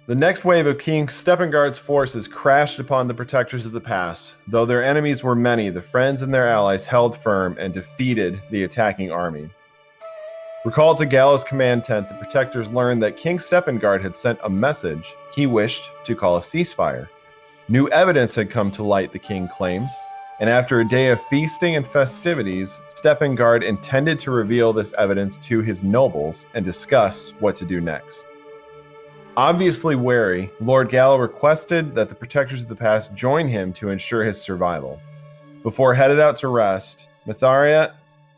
The next wave of King Steppengard's forces crashed upon the protectors of the pass. Though their enemies were many, the friends and their allies held firm and defeated the attacking army. Recalled to Gallo's command tent, the protectors learned that King Steppengard had sent a message. He wished to call a ceasefire. New evidence had come to light, the king claimed, and after a day of feasting and festivities, Steppengard intended to reveal this evidence to his nobles and discuss what to do next. Obviously wary, Lord Gallo requested that the protectors of the pass join him to ensure his survival. Before headed out to rest, Myetharia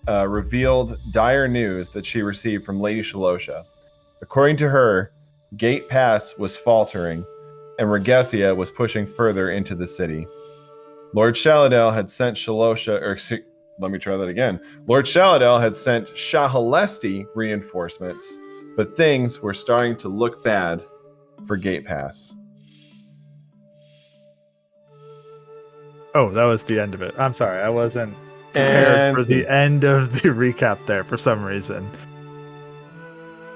revealed dire news that she received from Lady Shalosha. According to her, Gate Pass was faltering, and Regesia was pushing further into the city. Lord Shaladel had sent Lord Shaladel had sent Shahalesti reinforcements, but things were starting to look bad for Gate Pass. Oh, that was the end of it. I'm sorry, I wasn't prepared for the end of the recap there for some reason.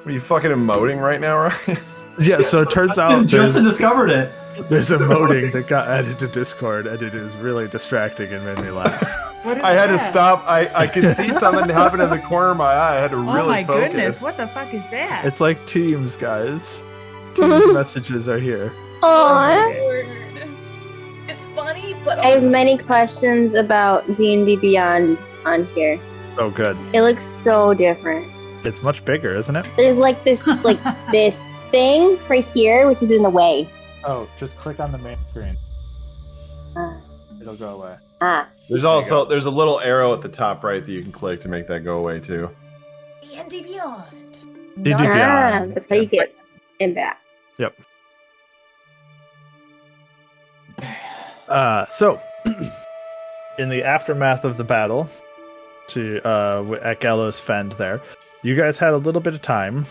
Are you fucking emoting right now, Ryan? Yeah, so it turns out Justin discovered it. There's emoting that got added to Discord, and it is really distracting and made me laugh. I had to stop. I could see something happen in the corner of my eye. I had to really focus. Oh my goodness, what the fuck is that? It's like Teams, guys. Teams messages are here. Aww. It's funny, but also... I have many questions about D&D Beyond on here. Oh, good. It looks so different. It's much bigger, isn't it? There's like this, this thing right here, which is in the way. Oh, just click on the main screen. It'll go away. There's a little arrow at the top right that you can click to make that go away too. D&D Beyond. D&D Beyond. That's how you get him back. Yep. So, in the aftermath of the battle, at Gallo's Fend there, you guys had a little bit of time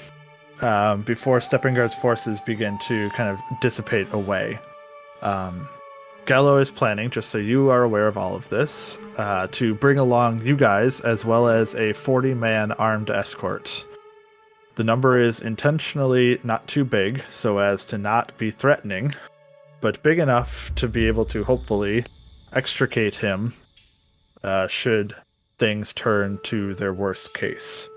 before Steppengard's forces begin to kind of dissipate away. Gallo is planning, just so you are aware of all of this, to bring along you guys as well as a 40-man armed escort. The number is intentionally not too big, so as to not be threatening, but big enough to be able to hopefully extricate him should things turn to their worst case.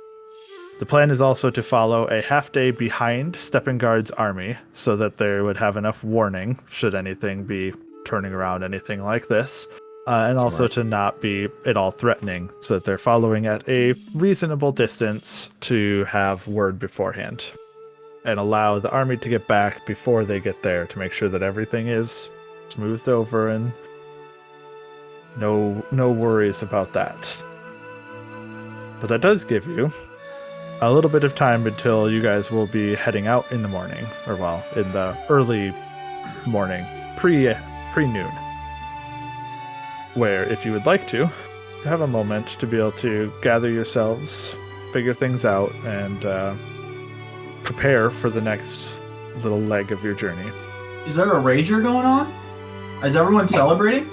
The plan is also to follow a half day behind Steppengard's army so that they would have enough warning should anything be turning around, anything like this, and also to not be at all threatening so that they're following at a reasonable distance to have word beforehand and allow the army to get back before they get there to make sure that everything is smoothed over and no worries about that. But that does give you a little bit of time until you guys will be heading out in the morning, or well, in the early morning, pre-noon, where if you would like to, you have a moment to be able to gather yourselves, figure things out, and prepare for the next little leg of your journey. Is there a rager going on? Is everyone celebrating?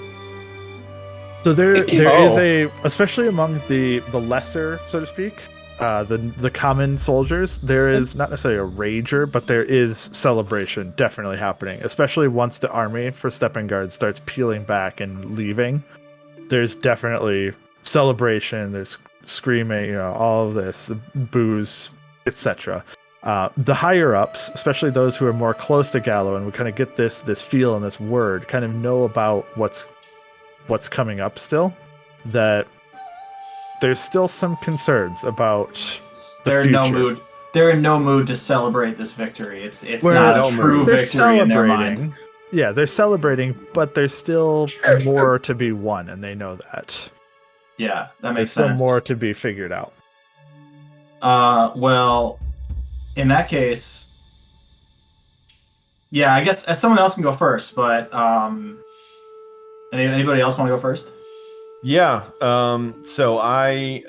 So there is a, especially among the lesser, so to speak, the common soldiers, there is not necessarily a rager, but there is celebration definitely happening, especially once the army for Steppengard starts peeling back and leaving. There's definitely celebration, there's screaming, all of this, booze, etc. The higher ups, especially those who are more close to Gallo and we kind of get this feel and this word, kind of know about what's coming up still, that there's still some concerns about the future. They're in no mood to celebrate this victory. It's not a true victory in their mind. Yeah, they're celebrating, but there's still more to be won, and they know that. Yeah, that there's makes sense. There's still more to be figured out. Well, in that case, yeah, I guess someone else can go first, but anybody else want to go first? Yeah. So I,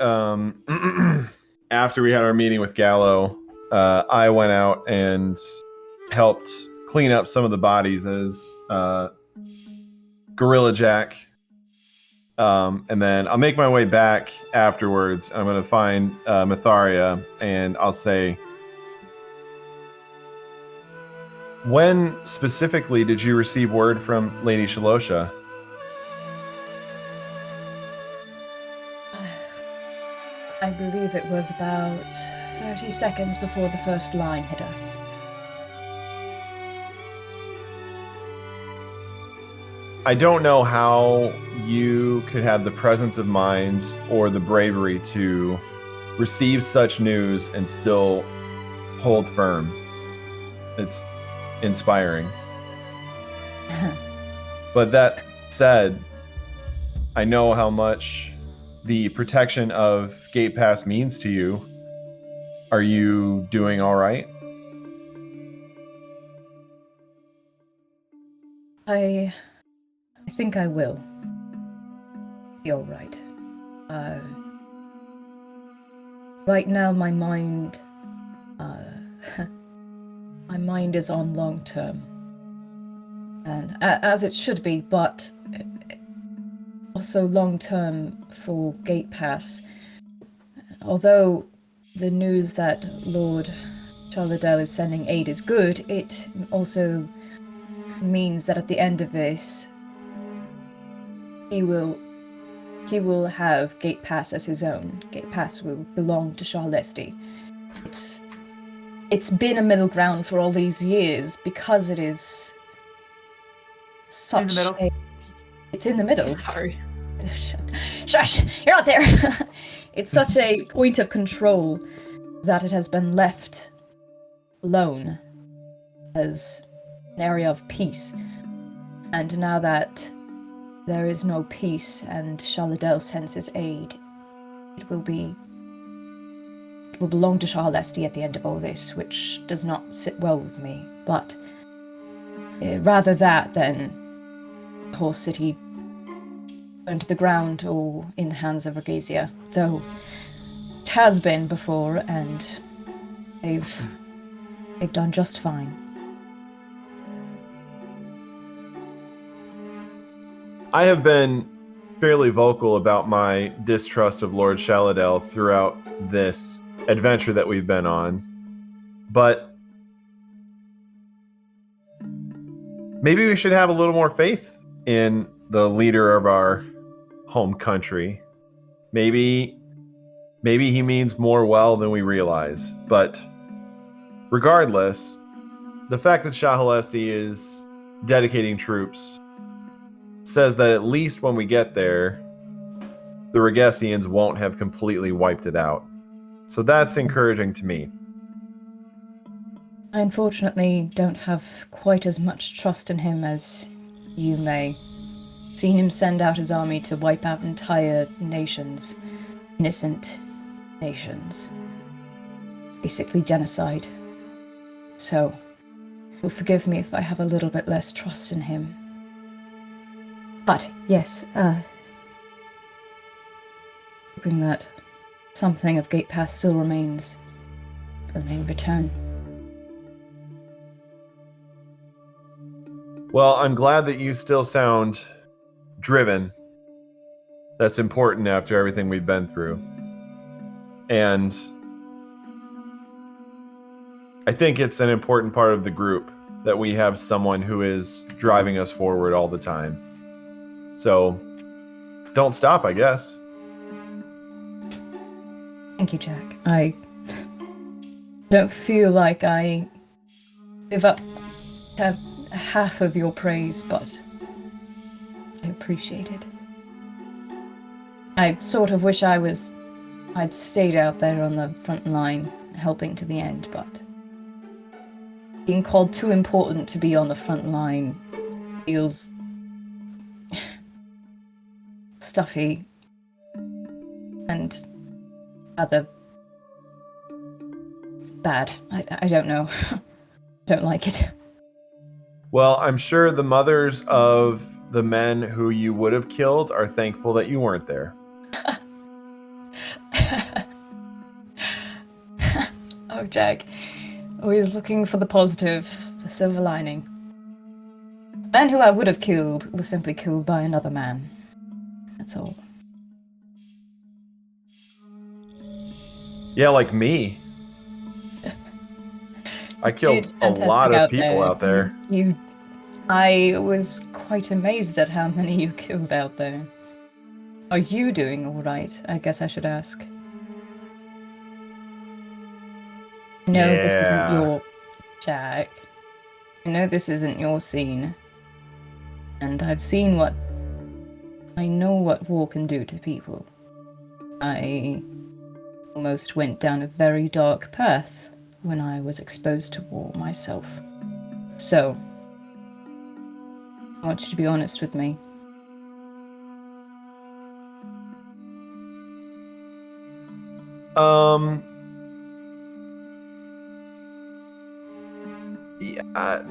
after we had our meeting with Gallo, I went out and helped clean up some of the bodies as Gorilla Jack. And then I'll make my way back afterwards. I'm going to find Myetharia and I'll say, When specifically did you receive word from Lady Shalosha? I believe it was about 30 seconds before the first line hit us. I don't know how you could have the presence of mind or the bravery to receive such news and still hold firm. It's inspiring. But that said, I know how much the protection of Gate Pass means to you. Are you doing all right? I think I will be all right. Right now, my mind is on long term, and as it should be, but also long term for Gate Pass. Although the news that Lord Charladel is sending aid is good, it also means that at the end of this, he will have Gate Pass as his own. Gate Pass will belong to Charlesti. It's been a middle ground for all these years because it is such in the middle. It's in the middle. Sorry. Shush! You're not there! It's such a point of control that it has been left alone as an area of peace. And now that there is no peace and Charladel sends his aid, it will belong to Charlesti at the end of all this, which does not sit well with me. But rather that than the whole city burned to the ground or in the hands of Regazia, though it has been before, and they've done just fine. I have been fairly vocal about my distrust of Lord Shaladel throughout this adventure that we've been on, but maybe we should have a little more faith in the leader of our home country. Maybe he means more well than we realize, but regardless, the fact that Shahalesti is dedicating troops says that at least when we get there, the Regessians won't have completely wiped it out. So that's encouraging to me. I unfortunately don't have quite as much trust in him as you may. Seen him send out his army to wipe out entire nations, innocent nations. Basically genocide. So, you'll forgive me if I have a little bit less trust in him. But, yes, hoping that something of Gate Pass still remains when they return. Well, I'm glad that you still sound driven. That's important after everything we've been through. And I think it's an important part of the group that we have someone who is driving us forward all the time. So, don't stop, I guess. Thank you, Jack. I don't feel like I live up to half of your praise, but I appreciate it. I sort of wish I'd stayed out there on the front line, helping to the end, but being called too important to be on the front line feels stuffy and rather bad. I don't know. I don't like it. Well, I'm sure the mothers of the men who you would have killed are thankful that you weren't there. Oh, Jack. Always looking for the positive, the silver lining. The man who I would have killed was simply killed by another man. That's all. Yeah, like me. I killed a lot of people out there. I was quite amazed at how many you killed out there. Are you doing all right? I guess I should ask. No, this isn't your... Jack. I know this isn't your scene. And I've seen what... I know what war can do to people. I almost went down a very dark path when I was exposed to war myself. So, I want you to be honest with me. Yeah,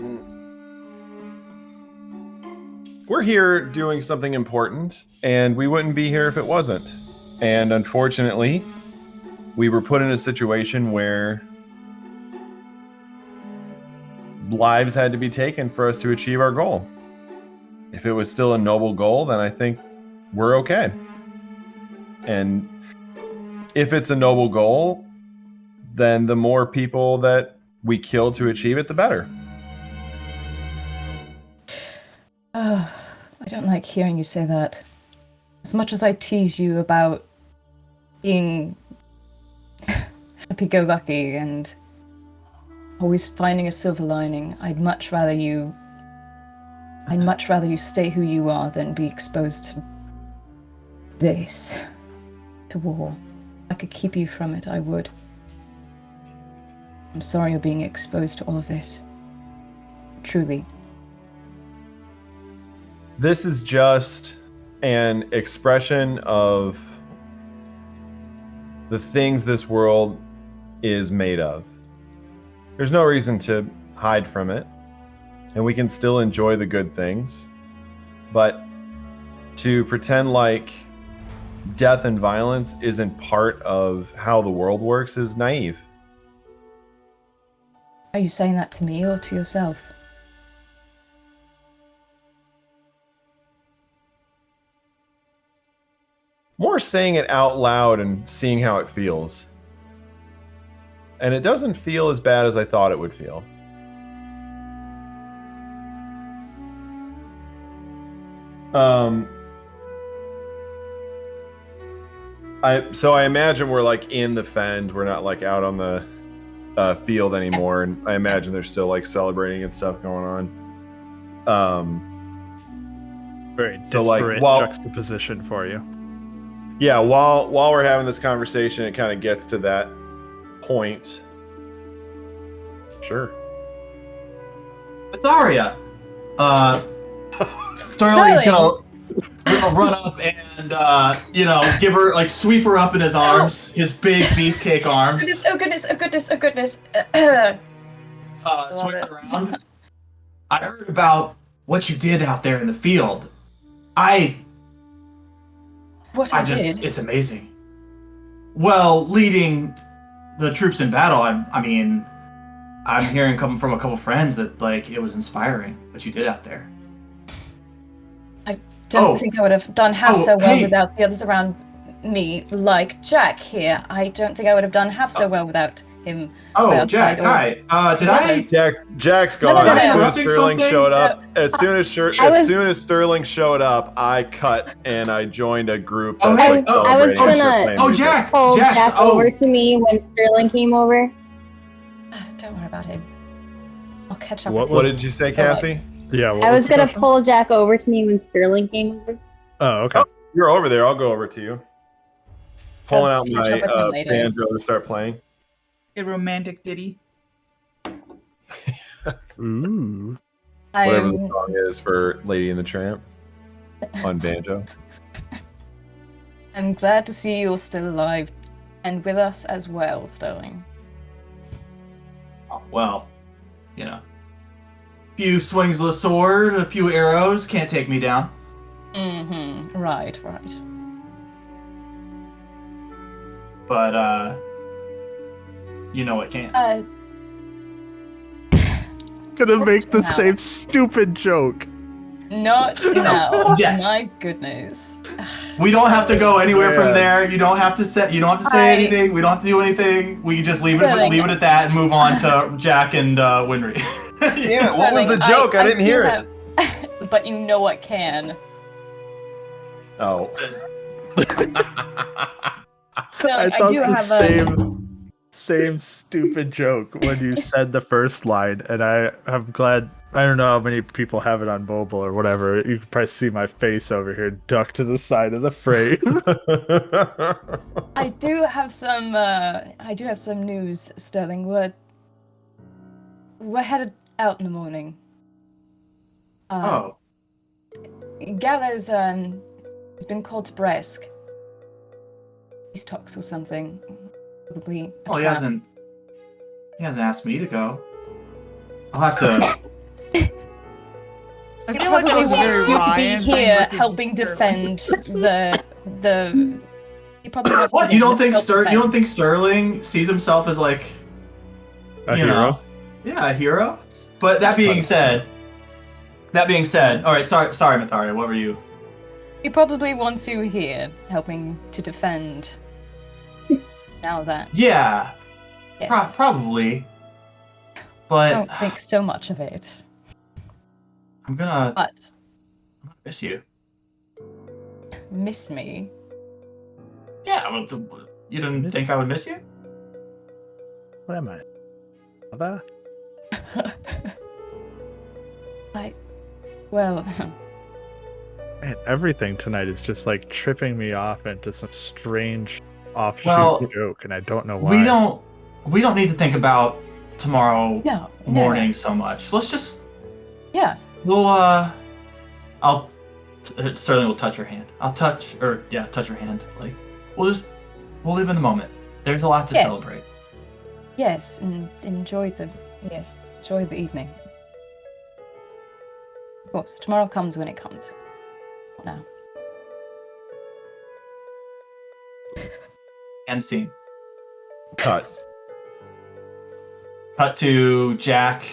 we're here doing something important, and we wouldn't be here if it wasn't. And unfortunately, we were put in a situation where lives had to be taken for us to achieve our goal. If it was still a noble goal, then I think we're okay. And if it's a noble goal, then the more people that we kill to achieve it, the better. I don't like hearing you say that. As much as I tease you about being happy-go-lucky and always finding a silver lining, I'd much rather you stay who you are than be exposed to this, to war. If I could keep you from it, I would. I'm sorry you're being exposed to all of this. Truly. This is just an expression of the things this world is made of. There's no reason to hide from it, and we can still enjoy the good things. But to pretend like death and violence isn't part of how the world works is naive. Are you saying that to me or to yourself? More saying it out loud and seeing how it feels. And it doesn't feel as bad as I thought it would feel. I imagine we're like in the Fend. We're not like out on the field anymore, and I imagine they're still like celebrating and stuff going on. Very So, disparate like, juxtaposition for you. Yeah, while we're having this conversation, it kind of gets to that point. Sure. Myetharia. Sterling's gonna run up and give her, like, sweep her up in his arms, his big beefcake arms. Oh goodness. Swing her around. I heard about what you did out there in the field. It's amazing. Well, leading the troops in battle, I'm hearing coming from a couple friends that, like, it was inspiring what you did out there. I don't think I would have done half so well without the others around me, like Jack here. I don't think I would have done half so well without him. Jack, hi. Did I? Jack's gone. No. As soon as Sterling showed up, as soon as Sterling showed up, I cut and I joined a group that's celebrating. Jack pull Jack over to me when Sterling came over. Don't worry about him. I'll catch up. What did you say, Cassie? Yeah, I was gonna pull Jack over to me when Sterling came over. Oh, okay. Oh, you're over there. I'll go over to you. Pulling out my banjo to start playing. A romantic ditty. Ooh. Whatever the song is for Lady and the Tramp on banjo. I'm glad to see you're still alive and with us as well, Sterling. Oh, well, a few swings of the sword, a few arrows, can't take me down. Mm-hmm. Right. But, it can't. Gonna make the same stupid joke. Not now. Yes. My goodness. We don't have to go anywhere from there. You don't have to say. You don't have to say anything. We don't have to do anything. We can just leave it at that and move on to Jack and Winry. Yeah. What was the joke? I didn't hear it. But you know what can. Oh. Sterling, I do have same stupid joke when you said the first line, and I'm glad. I don't know how many people have it on mobile or whatever. You can probably see my face over here ducked to the side of the frame. I do have some news, Sterling. We're headed out in the morning. Gallo's he's been called to Bresk. Peace talks or something. Probably. He hasn't asked me to go. I'll have to. He probably wants you to be here helping defend the. He probably wants What? You don't think Sterling sees himself as like a hero? A hero. But that being said, all right. Sorry, Myetharia. What were you? He probably wants you here helping to defend. Now that. Yeah. Yes. Probably. But I don't think so much of it. I'm gonna But miss you. Miss me? Yeah, well, you didn't think I would miss you? What am I? Mother? Well... Man, everything tonight is just like tripping me off into some strange offshoot joke, and I don't know why. We don't need to think about tomorrow morning No. so much. Let's just... Yeah. We'll, Sterling will touch her hand. Touch her hand. Like, we'll live in the moment. There's a lot to celebrate. Yes, and enjoy the evening. Of course, tomorrow comes when it comes. Now. End scene. Cut to Jack,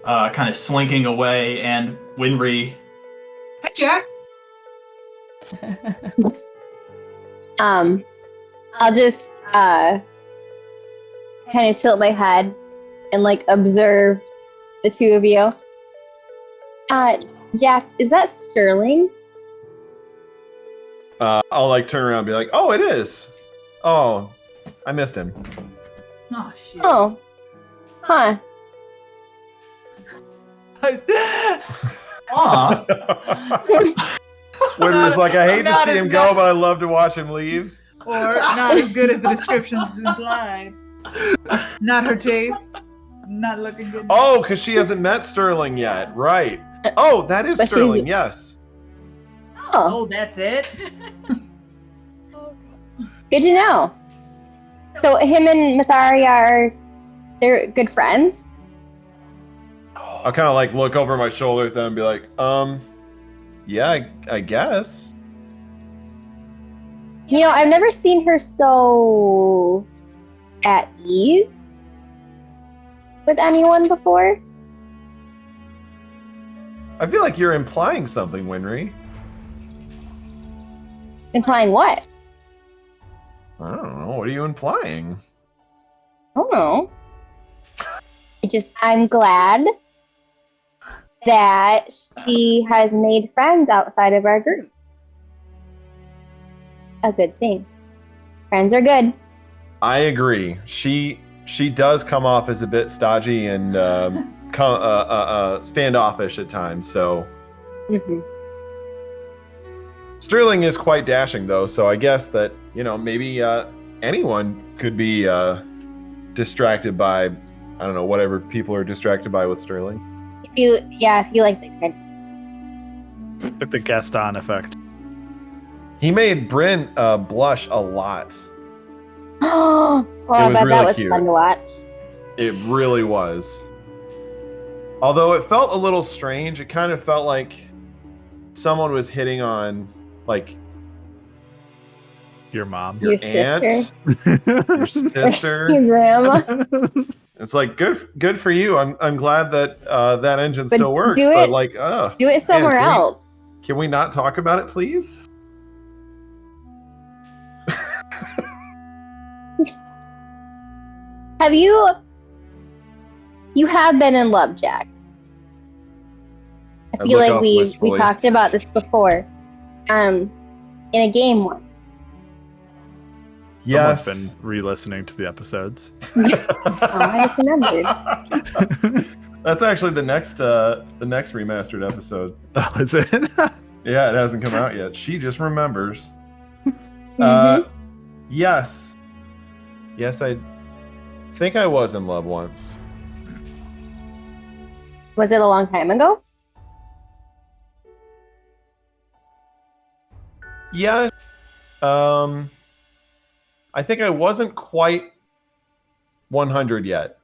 kind of slinking away, and Winry. Hey, Jack. I'll just kind of tilt my head and like observe the two of you. Jack, is that Sterling? I'll like turn around and be like, "Oh, it is. Oh, I missed him." Oh shit. Oh, huh. Aw. Winry's like, "I hate to Not see as him bad. go, but I love to watch him leave." Or not as good as the descriptions implied. Not her taste. Not looking good. Oh, because she hasn't met Sterling yet, right? Oh, that is But Sterling. Yes. Oh, Oh, that's it? good to know. So him and Myetharia they're good friends? I'll kind of like look over my shoulder at them and be like, yeah, I guess. You know, I've never seen her so at ease with anyone before. I feel like you're implying something, Winry. Implying what? I don't know. What are you implying? I don't know. I'm glad that she has made friends outside of our group. A good thing. Friends are good. I agree. She does come off as a bit stodgy and standoffish at times. So Sterling is quite dashing, though. So I guess that maybe anyone could be distracted by I don't know whatever people are distracted by with Sterling. If you like the kid. With the Gaston effect. He made Bryn blush a lot. Oh, I bet really that was cute. fun to watch. It really was. Although it felt a little strange, it kind of felt like someone was hitting on, like, Your mom. Your aunt, sister. your sister. Your grandma. It's like good for you. I'm glad that that engine But still works. do But it- like, Do it somewhere else. Can we not talk about it, please? Have you have been in love, Jack? I feel like we talked about this before. In a game once. Yes. Someone's been re-listening to the episodes. I just remembered. That's actually the next remastered episode. Oh, is it? Yeah, it hasn't come out yet. She just remembers. Mhm. Yes. Yes, I think I was in love once. Was it a long time ago? Yeah. I think I wasn't quite 100 yet.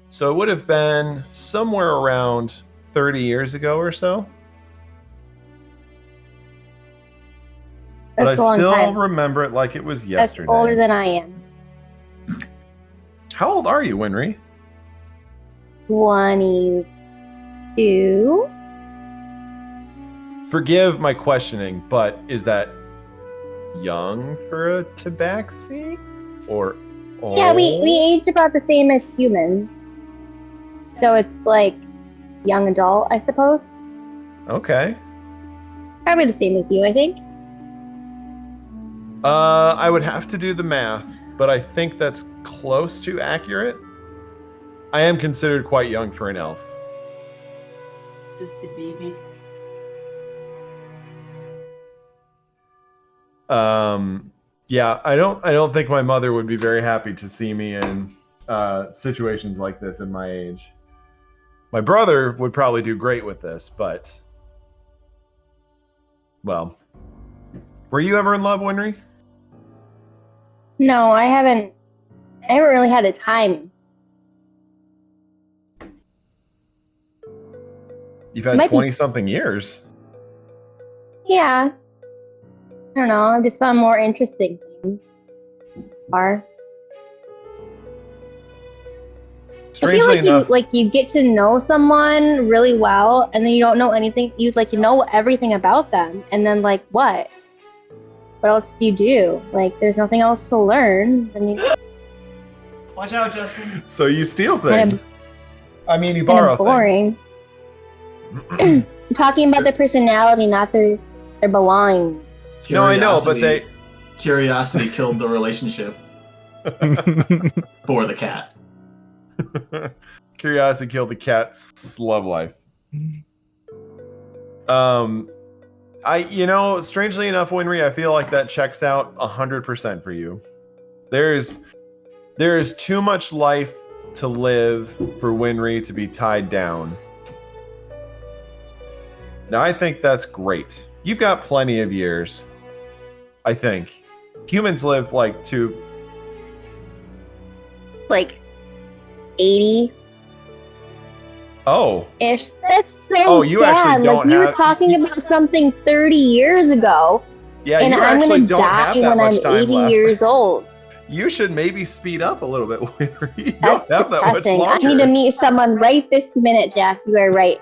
So it would have been somewhere around 30 years ago or so. But I still remember it like it was yesterday. That's older than I am. How old are you, Winry? 22. Forgive my questioning, but is that young for a Tabaxi? Or old? Yeah, we age about the same as humans. So it's like young adult, I suppose. Okay. Probably the same as you, I think. I would have to do the math, but I think that's close to accurate. I am considered quite young for an elf. Just a baby. Yeah, I don't think my mother would be very happy to see me in situations like this in my age. My brother would probably do great with this, but well, were you ever in love, Winry? No, I haven't really had the time. You've had 20-something years. Yeah. I don't know. I've just found more interesting things. Strangely enough, you get to know someone really well, and then you don't know anything. You know everything about them, and then what? What else do you do? There's nothing else to learn. Watch out, Justin. So you steal things. I mean, you borrow boring. I'm talking about their personality, not their belongings. No, I know, but Curiosity killed the relationship for the cat. Curiosity killed the cat's love life. Strangely enough, Winry, I feel like that checks out 100% for you. There is too much life to live for Winry to be tied down. Now, I think that's great. You've got plenty of years. I think humans live to 80. Oh. Ish. That's so you sad. Actually don't you were talking about something 30 years ago. Yeah, and you I'm actually gonna don't die have that when much I'm time 80 left. years old. You should maybe speed up a little bit, Winry. You That's don't have that much depressing. longer. I need to meet someone right this minute, Jack. You are right.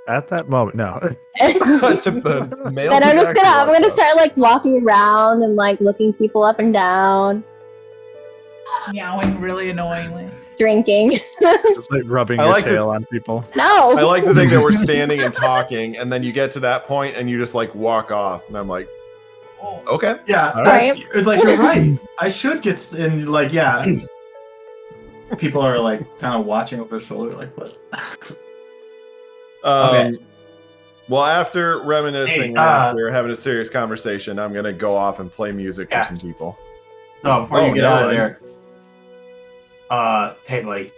At that moment, no. Then I'm gonna start walking around and looking people up and down. Meowing really annoyingly. Drinking. Just rubbing your tail on people. No. I like to think that we're standing and talking, and then you get to that point and you just walk off, and I'm like, okay. Yeah, right. It's you're right. I should get in. Yeah. People are kind of watching over their shoulder, what? Okay. Well, after reminiscing and after having a serious conversation, I'm gonna go off and play music for some people. No, before you get out of there. Hey, buddy.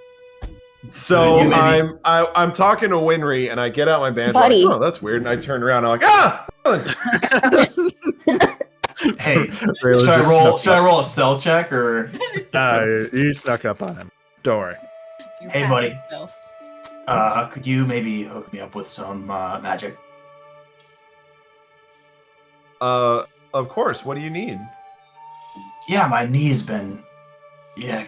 So I'm talking to Winry, and I get out my banjo. Buddy. Oh, that's weird. And I turn around, and I'm Hey, should I roll a stealth check or? You snuck up on him. Don't worry. Hey, buddy. Could you maybe hook me up with some magic? Of course. What do you need? Yeah, my knee's been,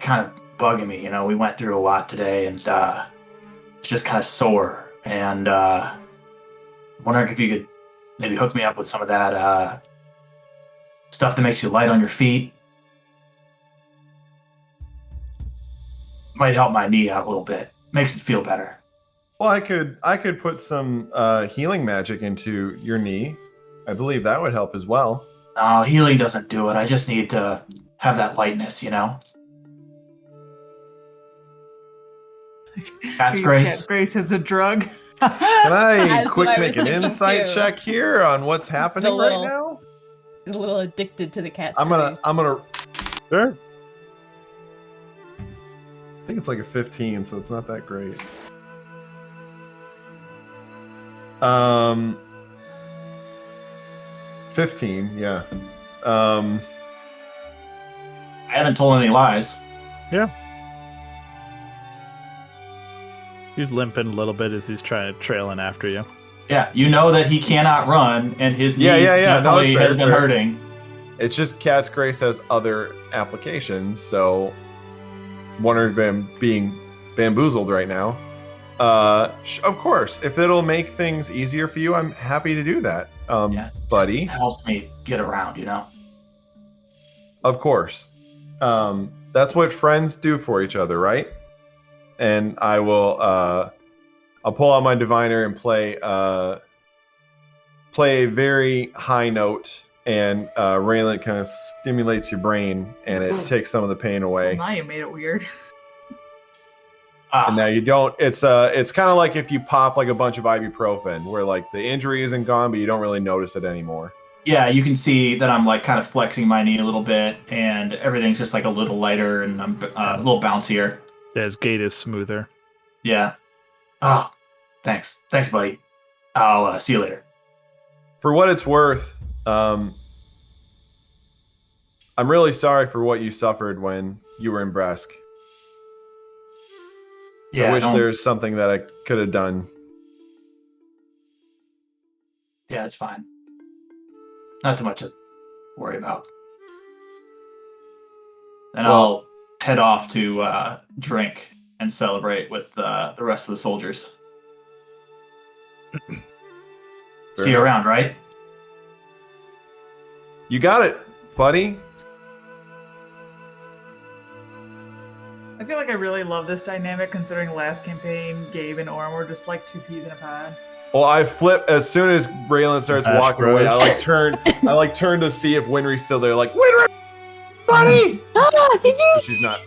kind of bugging me. We went through a lot today, and it's just kind of sore. And wondering if you could maybe hook me up with some of that stuff that makes you light on your feet. Might help my knee out a little bit. Makes it feel better. Well, I could put some healing magic into your knee. I believe that would help as well. No, healing doesn't do it. I just need to have that lightness, Cat's Grace. Cat Grace as a drug. Can I That's quick what I make was an thinking insight too. check here on what's happening right now? He's a little addicted to the cat's I'm gonna Sure. I think it's like a 15, so it's not that great. 15, yeah. I haven't told any lies. Yeah. He's limping a little bit as he's trailing after you. Yeah, you know that he cannot run, and his knee No, definitely it's fair, has it's been fair. hurting. It's just Cat's Grace has other applications, so wondering being bamboozled right now. Of course, if it'll make things easier for you, I'm happy to do that, buddy. It helps me get around, Of course. That's what friends do for each other, right? And I will I'll pull out my diviner and play a very high note, and Rayland kind of stimulates your brain, and it takes some of the pain away. Well, now you made it weird. And now you don't. It's kind of like if you pop like a bunch of ibuprofen, where like the injury isn't gone, but you don't really notice it anymore. Yeah, you can see that I'm like kind of flexing my knee a little bit, and everything's just like a little lighter, and I'm a little bouncier. Yeah, his gait is smoother. Yeah. Oh, thanks, buddy. I'll see you later. For what it's worth, I'm really sorry for what you suffered when you were in Bresk. Yeah, I wish there's something that I could have done. Yeah, it's fine. Not too much to worry about. And I'll head off to drink and celebrate with the rest of the soldiers. See you around, right? You got it, buddy. I feel like I really love this dynamic, considering last campaign, Gabe and Orm were just like two peas in a pod. Well, I flip as soon as Rayland starts Ash walking Bros. away. I turn to see if Winry's still there. Like, Winry, buddy. Did you? She's not.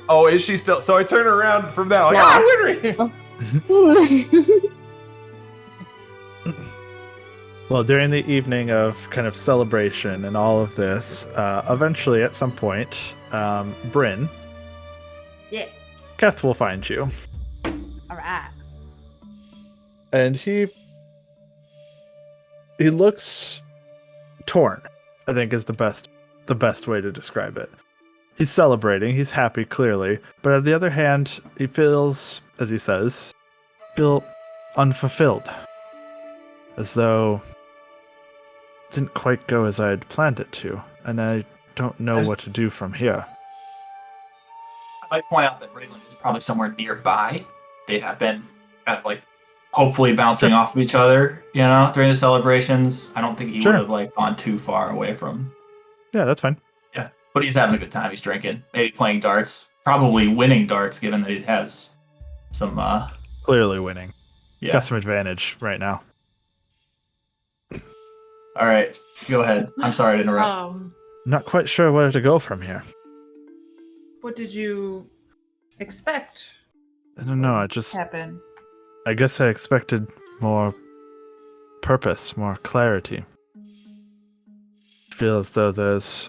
Oh, is she still? So I turn around from that. Like, No. Winry. Well, during the evening of kind of celebration and all of this, eventually at some point, Bryn, Yeah. Keth will find you. All right. And he looks torn, I think is the best way to describe it. He's celebrating, he's happy clearly, but on the other hand, he feels, as he says, unfulfilled. As though it didn't quite go as I had planned it to, and I don't know what to do from here. I might point out that Rayland is probably somewhere nearby. They have been kind of like hopefully bouncing off of each other, during the celebrations. I don't think he would have like gone too far away from. Yeah, that's fine. Yeah, but he's having a good time. He's drinking, maybe playing darts, probably winning darts, given that he has some. Clearly winning. Yeah. Got some advantage right now. All right, go ahead. I'm sorry to interrupt. Not quite sure where to go from here. What did you expect? I don't know. I guess I expected more purpose, more clarity. I feel as though there's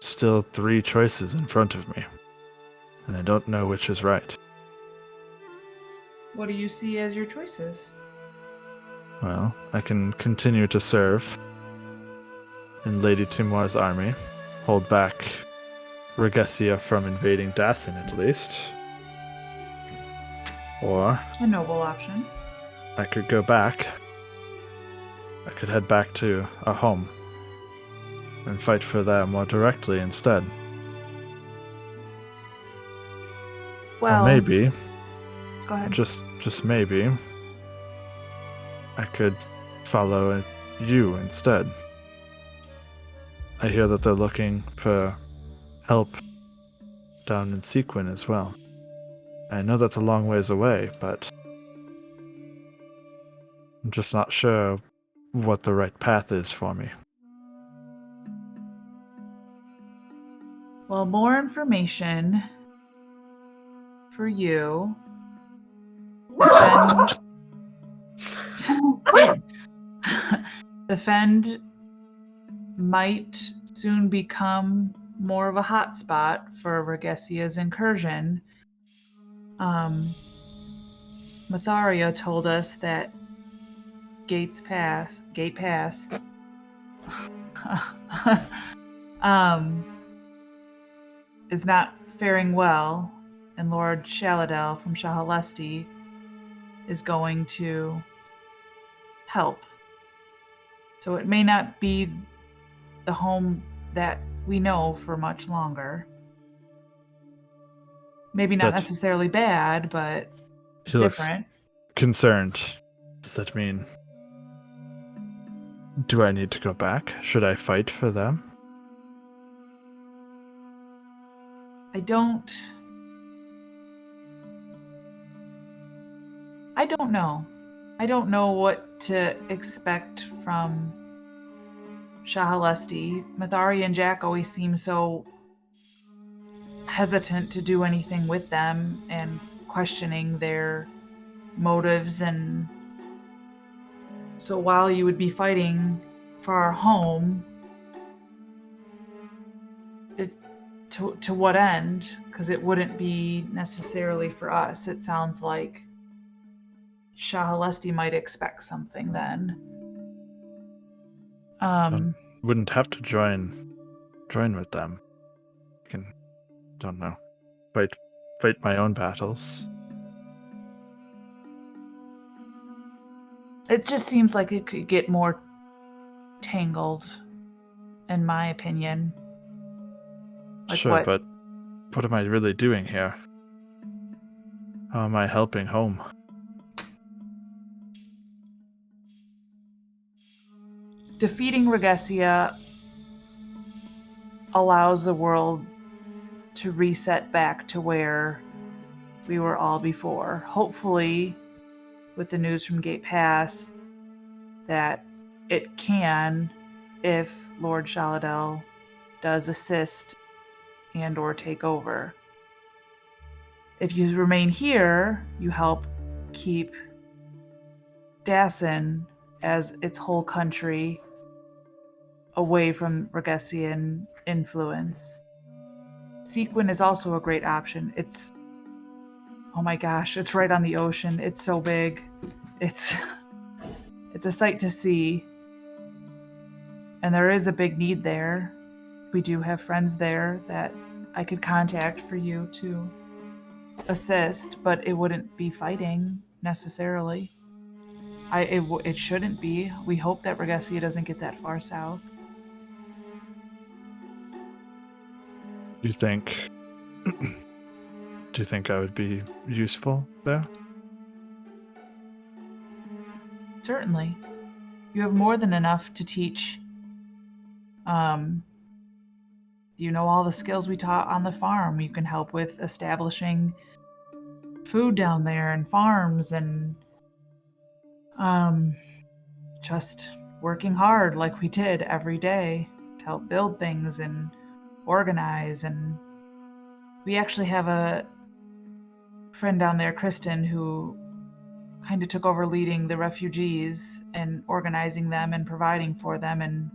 still 3 choices in front of me, and I don't know which is right. What do you see as your choices? Well, I can continue to serve in Lady Timor's army, hold back Regesia from invading Dassen at least. Or A noble option. I could go back. I could head back to a home. and fight for that more directly instead. Well, or maybe, go ahead. just maybe, I could follow you instead. I hear that they're looking for help down in Sequin as well. I know that's a long ways away, but I'm just not sure what the right path is for me. Well, more information for you. The Fend might soon become more of a hotspot for Regessia's incursion. Myetharia told us that Gate Pass is not faring well, and Lord Shaladel from Shahalesti is going to help. So it may not be the home that we know for much longer. Maybe not necessarily bad, but He different. looks concerned. Does that mean... Do I need to go back? Should I fight for them? I don't know. I don't know what to expect from Shahalesti. Myetharia and Jack always seem so hesitant to do anything with them and questioning their motives, and so while you would be fighting for our home, to what end? Because it wouldn't be necessarily for us. It sounds like Shahalesti might expect something then. Wouldn't have to join with them. I can, don't know, fight my own battles. It just seems like it could get more tangled, in my opinion. Like sure, what? But what am I really doing here? How am I helping home? Defeating Regessia allows the world to reset back to where we were all before. Hopefully, with the news from Gate Pass, that it can, if Lord Shaladel does assist and or take over. If you remain here, you help keep Dassen as its whole country away from Regessian influence. Sequin is also a great option. It's, oh my gosh, it's right on the ocean. It's so big. It's a sight to see. And there is a big need there. We do have friends there that I could contact for you to assist, but it wouldn't be fighting necessarily. It shouldn't be. We hope that Regessia doesn't get that far south. Do you think I would be useful there? Certainly. You have more than enough to teach. You know all the skills we taught on the farm. You can help with establishing food down there and farms and just working hard like we did every day to help build things and organize. And we actually have a friend down there, Kristen, who kind of took over leading the refugees and organizing them and providing for them, and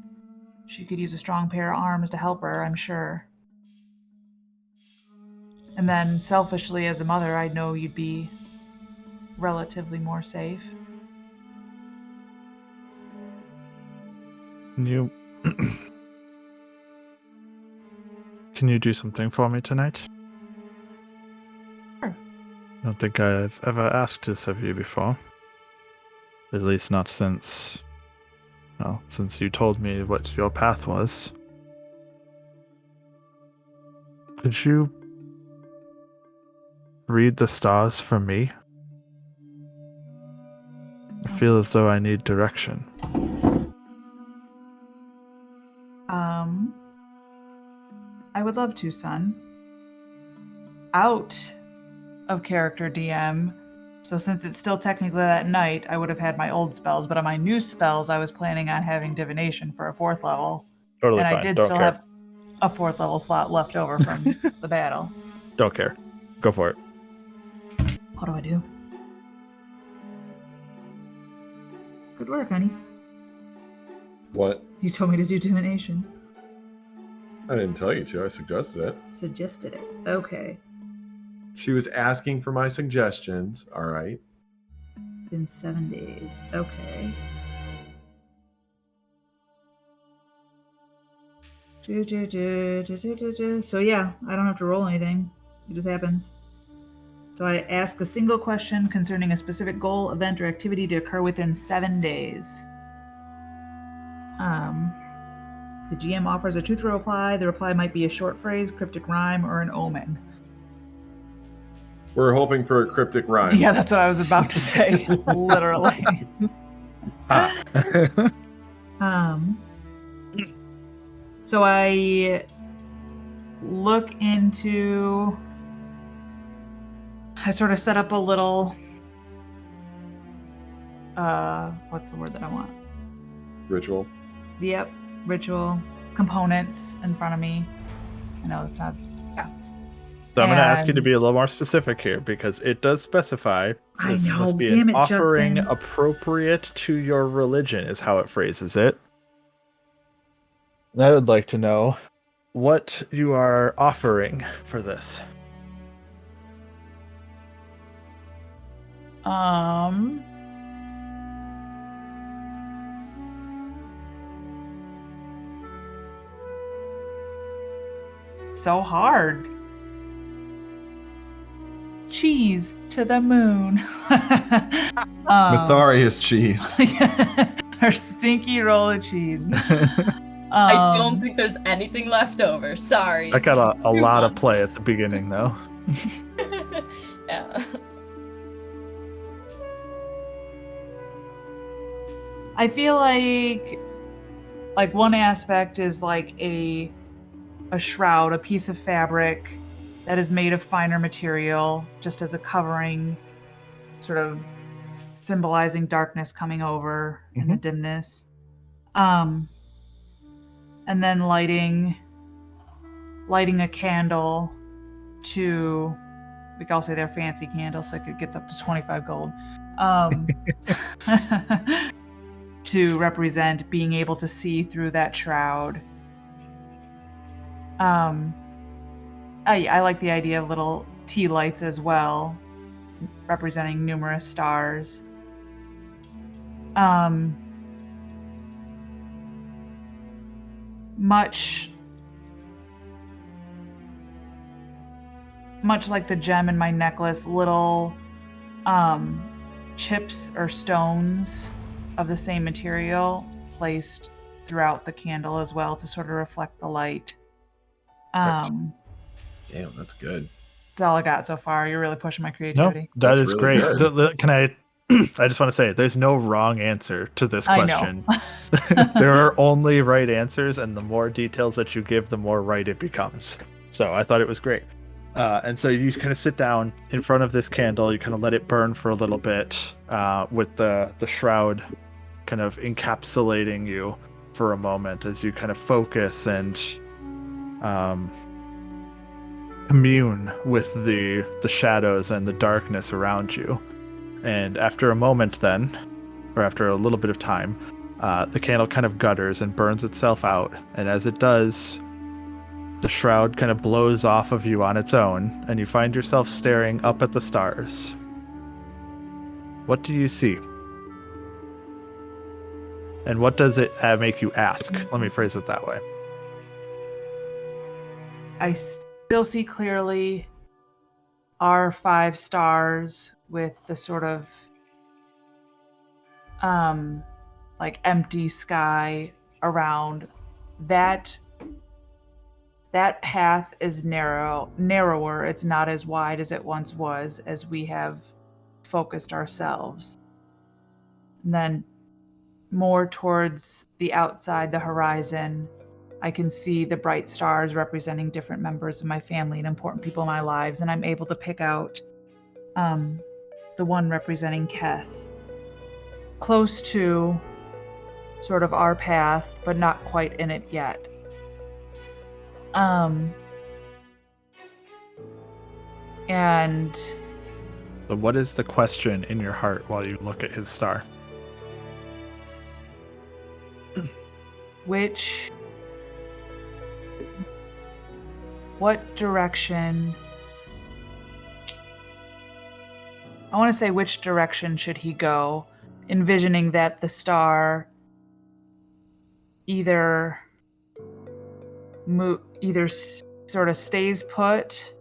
she could use a strong pair of arms to help her, I'm sure. And then selfishly as a mother, I know you'd be relatively more safe. Can you do something for me tonight? Sure. I don't think I've ever asked this of you before. At least not since you told me what your path was. Could you read the stars for me? I feel as though I need direction. I would love to, son. Out of character DM. So since it's still technically at night, I would have had my old spells, but on my new spells, I was planning on having divination for a 4th level. Totally and fine. I did Don't still care. have a 4th level slot left over from the battle. Don't care. Go for it. What do I do? Good work, honey. What? You told me to do divination. I didn't tell you to. I suggested it. Suggested it. Okay. She was asking for my suggestions. All right. In 7 days. Okay. So yeah, I don't have to roll anything. It just happens. So I ask a single question concerning a specific goal, event, or activity to occur within 7 days. The GM offers a truth or reply. The reply might be a short phrase, cryptic rhyme, or an omen. We're hoping for a cryptic rhyme. Yeah, that's what I was about to say. Literally. So I look into... I sort of set up a little... what's the word that I want? Ritual. Yep, ritual components in front of me. I know it's not... Yeah. So I'm going to ask you to be a little more specific here, because it does specify this must be an offering Justin. appropriate to your religion, is how it phrases it. I would like to know what you are offering for this. So hard. Cheese to the moon. Myetharia's cheese. Her stinky roll of cheese. I don't think there's anything left over. Sorry. I got a lot of play at the beginning, though. Yeah. I feel like one aspect is like a shroud, a piece of fabric that is made of finer material, just as a covering, sort of symbolizing darkness coming over in the dimness. And then lighting a candle to, we can all say they're fancy candles, so it gets up to 25 gold. To represent being able to see through that shroud. I like the idea of little tea lights as well, representing numerous stars. Much like the gem in my necklace, little chips or stones of the same material placed throughout the candle as well to sort of reflect the light. Damn, that's good. That's all I got so far. You're really pushing my creativity. No, That's is really great. good. Can I just want to say, there's no wrong answer to this I question. know. There are only right answers, and the more details that you give, the more right it becomes. So I thought it was great. And so you kind of sit down in front of this candle, you kind of let it burn for a little bit, with the shroud kind of encapsulating you for a moment as you kind of focus and commune with the shadows and the darkness around you. And after a moment then, or after a little bit of time, the candle kind of gutters and burns itself out. And as it does, the shroud kind of blows off of you on its own, and you find yourself staring up at the stars. What do you see? And what does it make you ask? Let me phrase it that way. I still see clearly our 5 stars with the sort of like empty sky around. That that path is narrower. It's not as wide as it once was, as we have focused ourselves. And then more towards the outside, the horizon, I can see the bright stars representing different members of my family and important people in my lives, and I'm able to pick out the one representing Keth. Close to sort of our path, but not quite in it yet. And So what is the question in your heart while you look at his star? What direction? I want to say, which direction should he go? Envisioning that the star either sort of stays put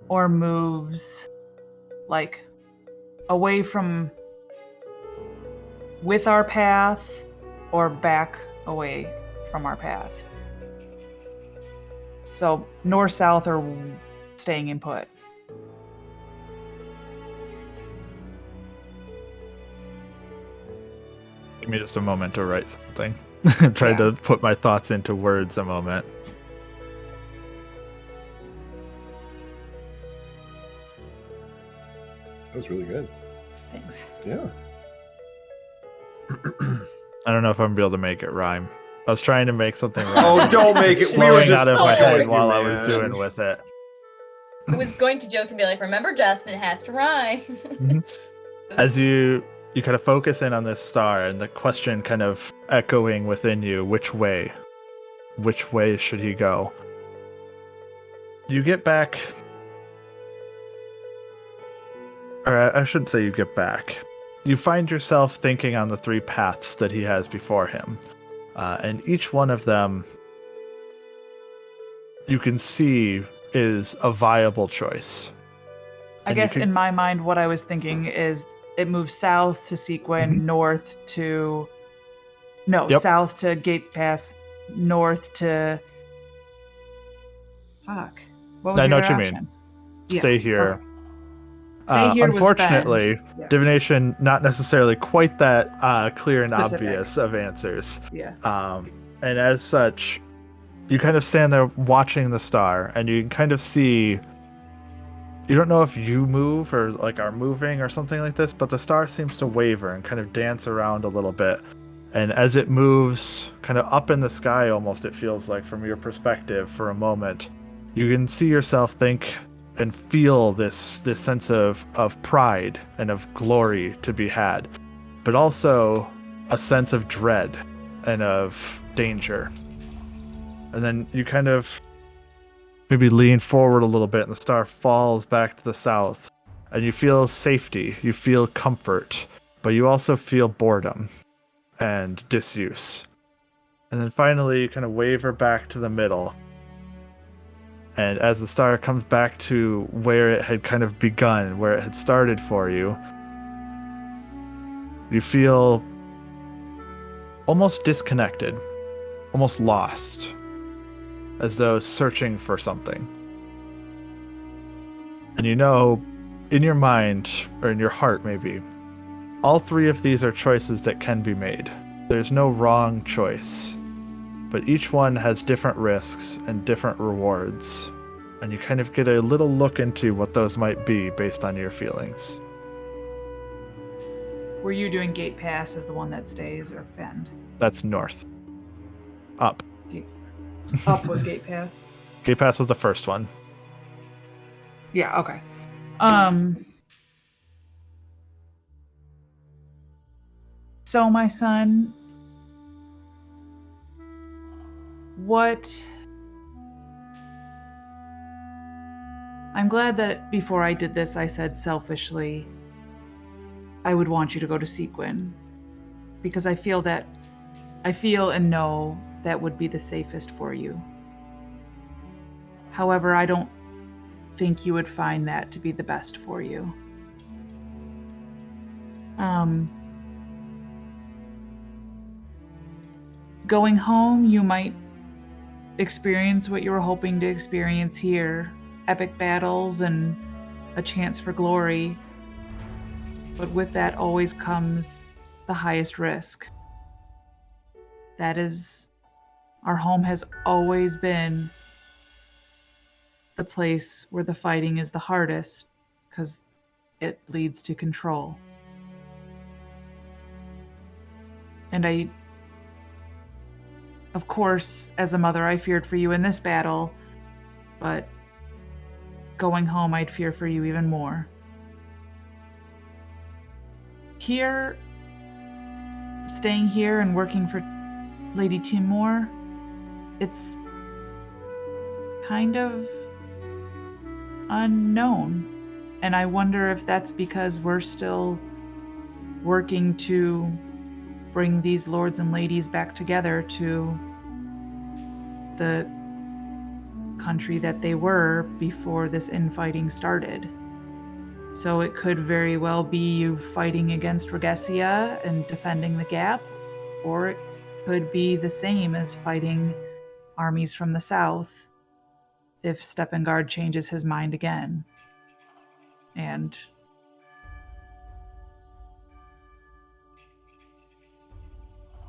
or moves like away from with our path or back away from our path. So north, south, or staying in put. Give me just a moment to write something. Try to put my thoughts into words a moment. That was really good. Thanks. Yeah. I don't know if I'm gonna be able to make it rhyme. I was trying to make something rhyme. Oh, don't make it. We were Flowing just out of my fucking head with you, while I was man. doing with it. I was going to joke and be like, remember, Justin, it has to rhyme. As you kind of focus in on this star and the question kind of echoing within you, which way should he go? You get back, or I shouldn't say you get back. You find yourself thinking on the three paths that he has before him. And each one of them you can see is a viable choice. I guess in my mind, what I was thinking is it moves south to Sequin, north to... No, south to Gates Pass, north to... Fuck. What was I the know other what you option? mean. Stay here. Okay. Stay here was unfortunately, bend. divination not necessarily quite that clear and Specific. obvious of answers. Yeah. And as such, you kind of stand there watching the star, and you can kind of see. You don't know if you move or like are moving or something like this, but the star seems to waver and kind of dance around a little bit. And as it moves kind of up in the sky, almost it feels like from your perspective for a moment, you can see yourself think and feel this sense of pride and of glory to be had, but also a sense of dread and of danger. And then you kind of maybe lean forward a little bit, and the star falls back to the south, and you feel safety, you feel comfort, but you also feel boredom and disuse. And then finally you kind of waver back to the middle. And as the star comes back to where it had kind of begun, where it had started for you, you feel almost disconnected, almost lost, as though searching for something. And you know, in your mind, or in your heart maybe, all three of these are choices that can be made. There's no wrong choice. But each one has different risks and different rewards, and you kind of get a little look into what those might be based on your feelings. Were you doing Gate Pass as the one that stays, or Fend? That's north. Up. Up was Gate Pass? Gate Pass was the first one. Yeah, okay. So, my son, I'm glad that before I did this, I said selfishly, I would want you to go to Sequin, because I feel and know that would be the safest for you. However, I don't think you would find that to be the best for you. Going home, you might experience what you were hoping to experience here. Epic battles and a chance for glory. But with that always comes the highest risk. That is, our home has always been the place where the fighting is the hardest, because it leads to control. And of course, as a mother, I feared for you in this battle, but going home, I'd fear for you even more. Here, staying here and working for Lady Timor, it's kind of unknown. And I wonder if that's because we're still working to bring these lords and ladies back together to the country that they were before this infighting started. So it could very well be you fighting against Regesia and defending the gap, or it could be the same as fighting armies from the south if Steppengard changes his mind again. And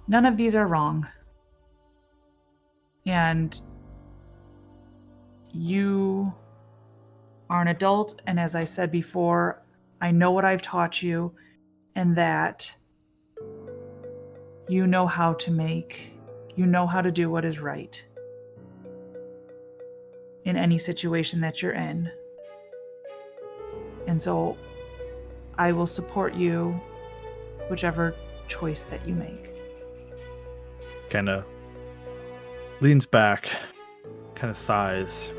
none of these are wrong. And you are an adult, and as I said before, I know what I've taught you, and that you know how to do what is right in any situation that you're in. And so I will support you, whichever choice that you make. Kind of leans back, kind of sighs,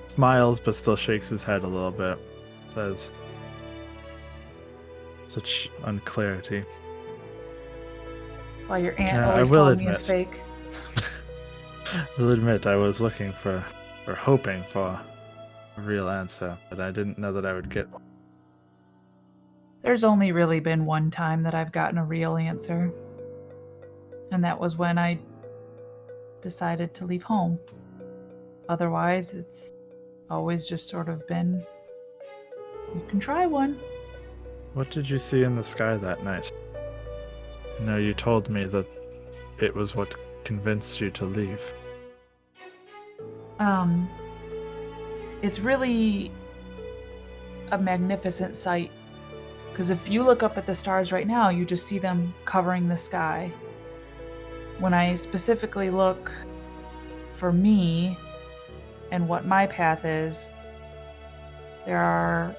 smiles, but still shakes his head a little bit. Says, such unclarity. While your aunt Yeah, always called me a fake. I will admit I was looking for, or hoping for, a real answer, but I didn't know that I would get one. There's only really been one time that I've gotten a real answer. And that was when I decided to leave home. Otherwise, it's always just sort of been, you can try one. What did you see in the sky that night? I know you told me that it was what convinced you to leave. It's really a magnificent sight. Because if you look up at the stars right now, you just see them covering the sky. When I specifically look for me and what my path is, there's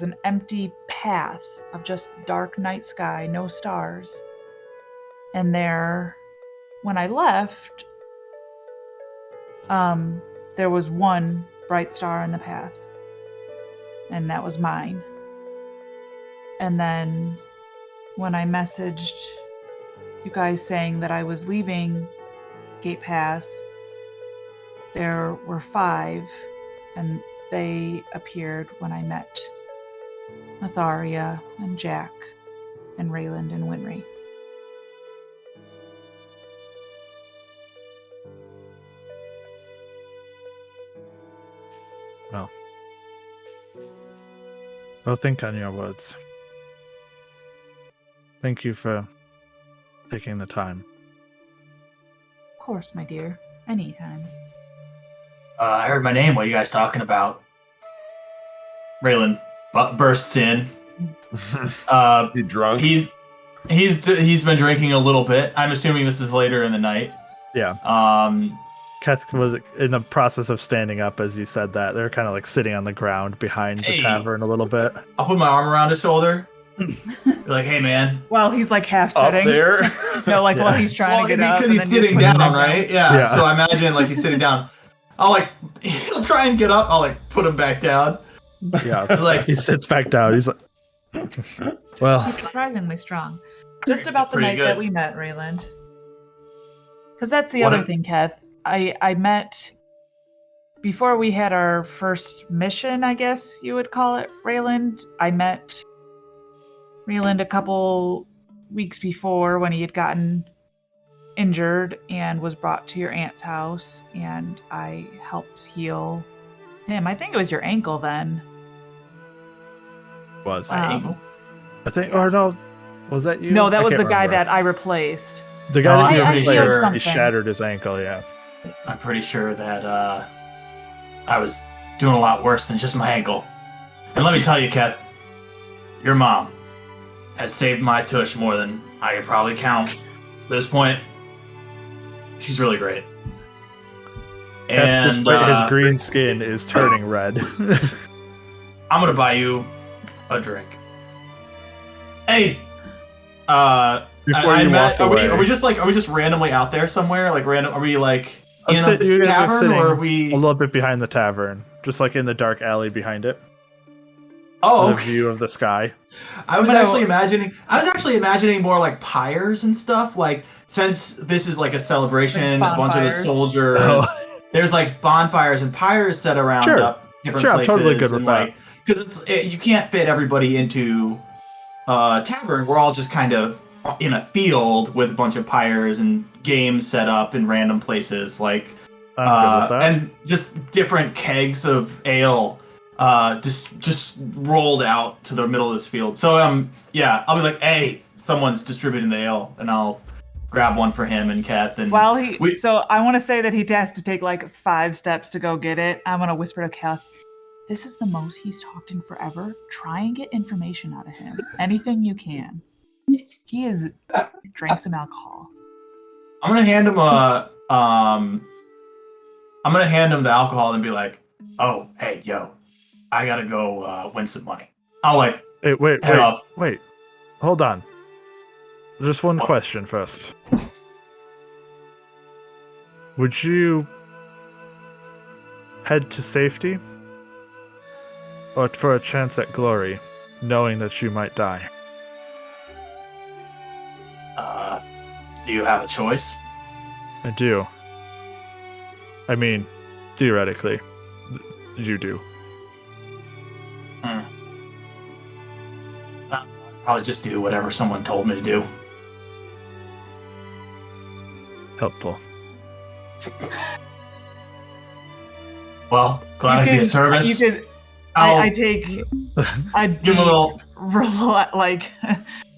an empty path of just dark night sky, no stars. And there, when I left, there was one bright star in the path. And that was mine. And then when I messaged you guys saying that I was leaving Gate Pass, there were 5, and they appeared when I met Myetharia and Jack and Rayland and Winry. Well, think on your words. Thank you for taking the time. Of course, my dear. Anytime. I heard my name. What are you guys talking about? Rayland bursts in. You drunk? He's been drinking a little bit. I'm assuming this is later in the night. Yeah. Keth was in the process of standing up as you said that. They're kind of like sitting on the ground behind the tavern a little bit. I'll put my arm around his shoulder. Be like, hey, man. Well, he's like half Up sitting. there? While he's trying to get up. Because he's sitting down, right? Yeah. So I imagine like he's sitting down. He'll try and get up. I'll like put him back down. Yeah. Like he sits back down. He's like, well. He's surprisingly strong. Just about the Pretty night good. that we met, Rayland. Because that's the other thing, Keth. I met, before we had our first mission, I guess you would call it, Rayland. I met Rayland a couple weeks before when he had gotten injured and was brought to your aunt's house, and I helped heal him. I think it was your ankle then. Was. My ankle. I think, or no, was that you? No, that I was the can't guy remember. that I replaced. The guy that you I'm pretty sure replaced, he something. shattered his ankle, yeah. I'm pretty sure that I was doing a lot worse than just my ankle. And let me tell you, Kat, your mom has saved my tush more than I could probably count. At this point, she's really great. And Despite his green skin is turning red. I'm gonna buy you a drink. Hey, Before you walk away. are we just randomly out there somewhere? Like random? Are we like in You a guys are tavern, sitting or are we a little bit behind the tavern, just like in the dark alley behind it. Oh, The okay. view of the sky. I was actually imagining more like pyres and stuff. Like, since this is like a celebration, Like a bunch of the bonfires. soldiers. Oh. There's like bonfires and pyres set around Sure. up different Sure, I'm places. totally good with and, that. Because you can't fit everybody into a tavern. We're all just kind of in a field with a bunch of pyres and games set up in random places, like I'm good with that. and just different kegs of ale just rolled out to the middle of this field. So yeah, I'll be like, hey, someone's distributing the ale, and I'll grab one for him and Kat. And So I want to say that he has to take like 5 steps to go get it. I'm gonna whisper to Kath, "This is the most he's talked in forever. Try and get information out of him. Anything you can. He is drank some alcohol." I'm gonna hand him the alcohol and be like, oh, hey, yo, I gotta go win some money. I'll like Hey, head off. wait. Hold on. Just one question first. Would you head to safety? Or for a chance at glory, knowing that you might die? Do you have a choice? I do. I mean, theoretically, you do. I'll just do whatever someone told me to do. Helpful. Well, glad I could be of service. You could. I take a Give deep, him a little. like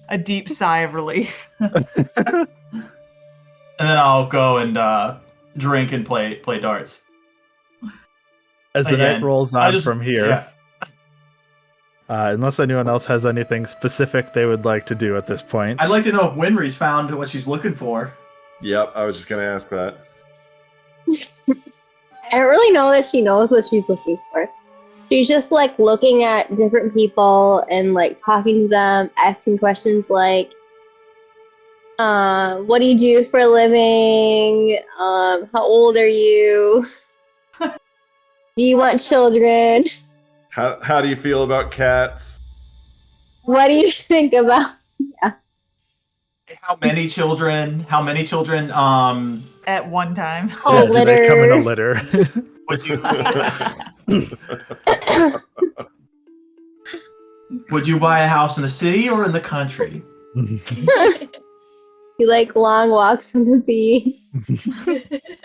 a deep sigh of relief. And then I'll go and drink and play darts. As the Again, night rolls on from here, yeah. Unless anyone else has anything specific they would like to do at this point. I'd like to know if Winry's found what she's looking for. Yep, I was just gonna ask that. I don't really know that she knows what she's looking for. She's just like looking at different people and like talking to them, asking questions like, what do you do for a living? How old are you? Do you want children? How do you feel about cats? What do you think about? How many children? At one time. Oh, do they come in a litter? Would you buy a house in the city or in the country? You like long walks on the beach?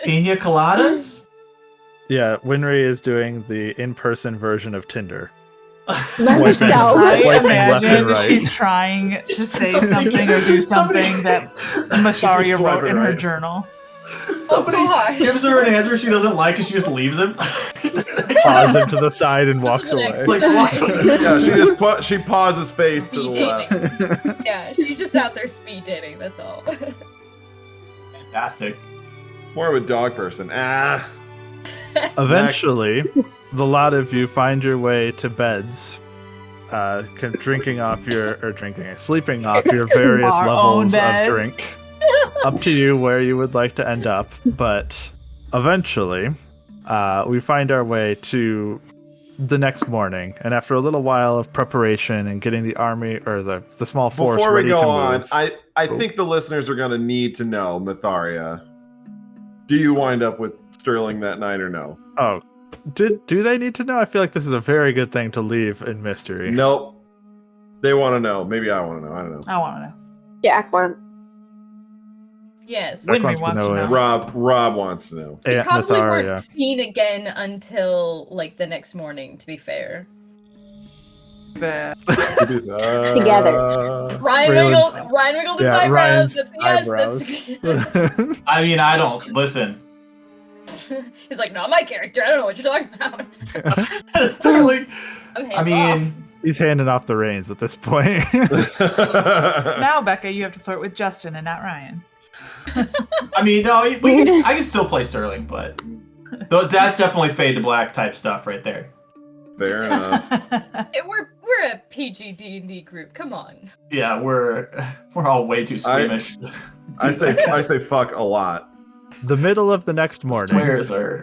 Pina coladas? Yeah, Winry is doing the in-person version of Tinder. Swiping I left and imagine right. she's trying to say something or do something that Myetharia wrote Swiping in her right. journal. Somebody gosh. gives her an answer she doesn't like and she just leaves him. Paws him to the side and walks away. next Like, walks away. Yeah, she pauses face to the Speed left. Yeah, she's just out there speed dating, that's all. Fantastic. More of a dog person. Eventually, the lot of you find your way to beds, sleeping off your various Our own levels of beds. drink. Up to you where you would like to end up, but eventually, we find our way to the next morning, and after a little while of preparation and getting the army or the small force Before we ready go to on, move, I think the listeners are going to need to know, Myetharia, do you wind up with Sterling that night or no? oh, do they need to know? I feel like this is a very good thing to leave in mystery. Nope. They want to know. Maybe I want to know. I don't know. I want to know. Jack wants. Yes. Beck Winry wants to wants to know know. if Rob wants to know. We Aunt probably weren't Myetharia. seen again until like the next morning, to be fair. the Together. Ryan wiggled his eyebrows. Ryan's That's yes, eyebrows. I mean, I don't listen. He's like, not my character. I don't know what you're talking about. That's totally. I'm hands I mean, off. He's handing off the reins at this point. now, Becca, you have to flirt with Justin and not Ryan. no, I can still play Sterling, but that's definitely fade to black type stuff right there. Fair enough. We're a PG D&D group. Come on. Yeah, we're all way too squeamish. I say fuck a lot. The middle of the next morning, Swears are.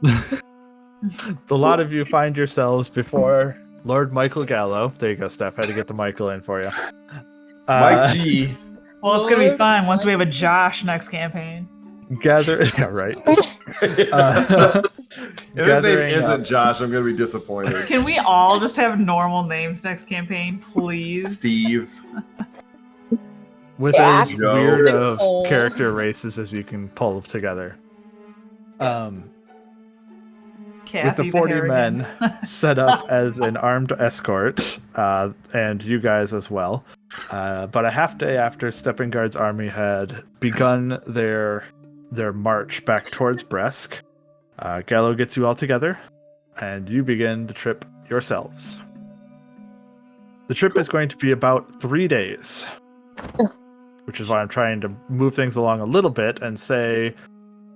the lot of you find yourselves before Lord Michael Gallo. There you go, Steph. Had to get the Michael in for you. Mike G. Well, it's gonna be Lord fun once we have a Michael. Josh next campaign. Gather. Yeah, right. If his name gathering isn't up. Josh, I'm gonna be disappointed. Can we all just have normal names next campaign, please? Steve. With Jack. as weird Nicole. of character races as you can pull together. Kathy With the 40 Harrigan. men set up as an armed escort, and you guys as well. But a half day after Stepping Guard's army had begun their march back towards Bresk, Gallo gets you all together, and you begin the trip yourselves. The trip is going to be about 3 days, which is why I'm trying to move things along a little bit and say,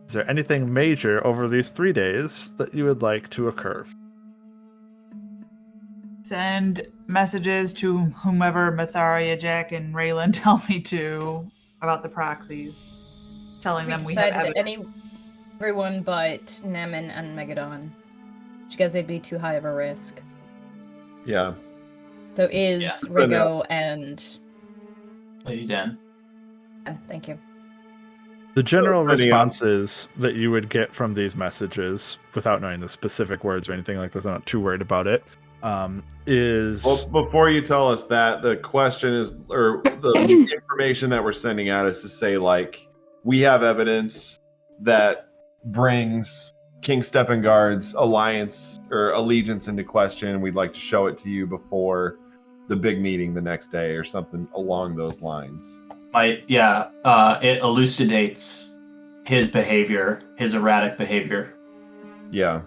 is there anything major over these 3 days that you would like to occur? Send messages to whomever Myetharia, Jack, and Rayland tell me to about the proxies. Telling We them we have decided evidence. everyone but Nemen and Megadon. Because they'd be too high of a risk. Yeah. So is Yeah. Rigo and... Lady Den. Thank you. The general So, anyhow. responses that you would get from these messages, without knowing the specific words or anything like that, I'm not too worried about it, is... Well, before you tell us that, the question is, or the information that we're sending out is to say, like, we have evidence that brings King Steppengard's alliance or allegiance into question. We'd like to show it to you before the big meeting the next day or something along those lines. It elucidates his behavior, his erratic behavior. Yeah.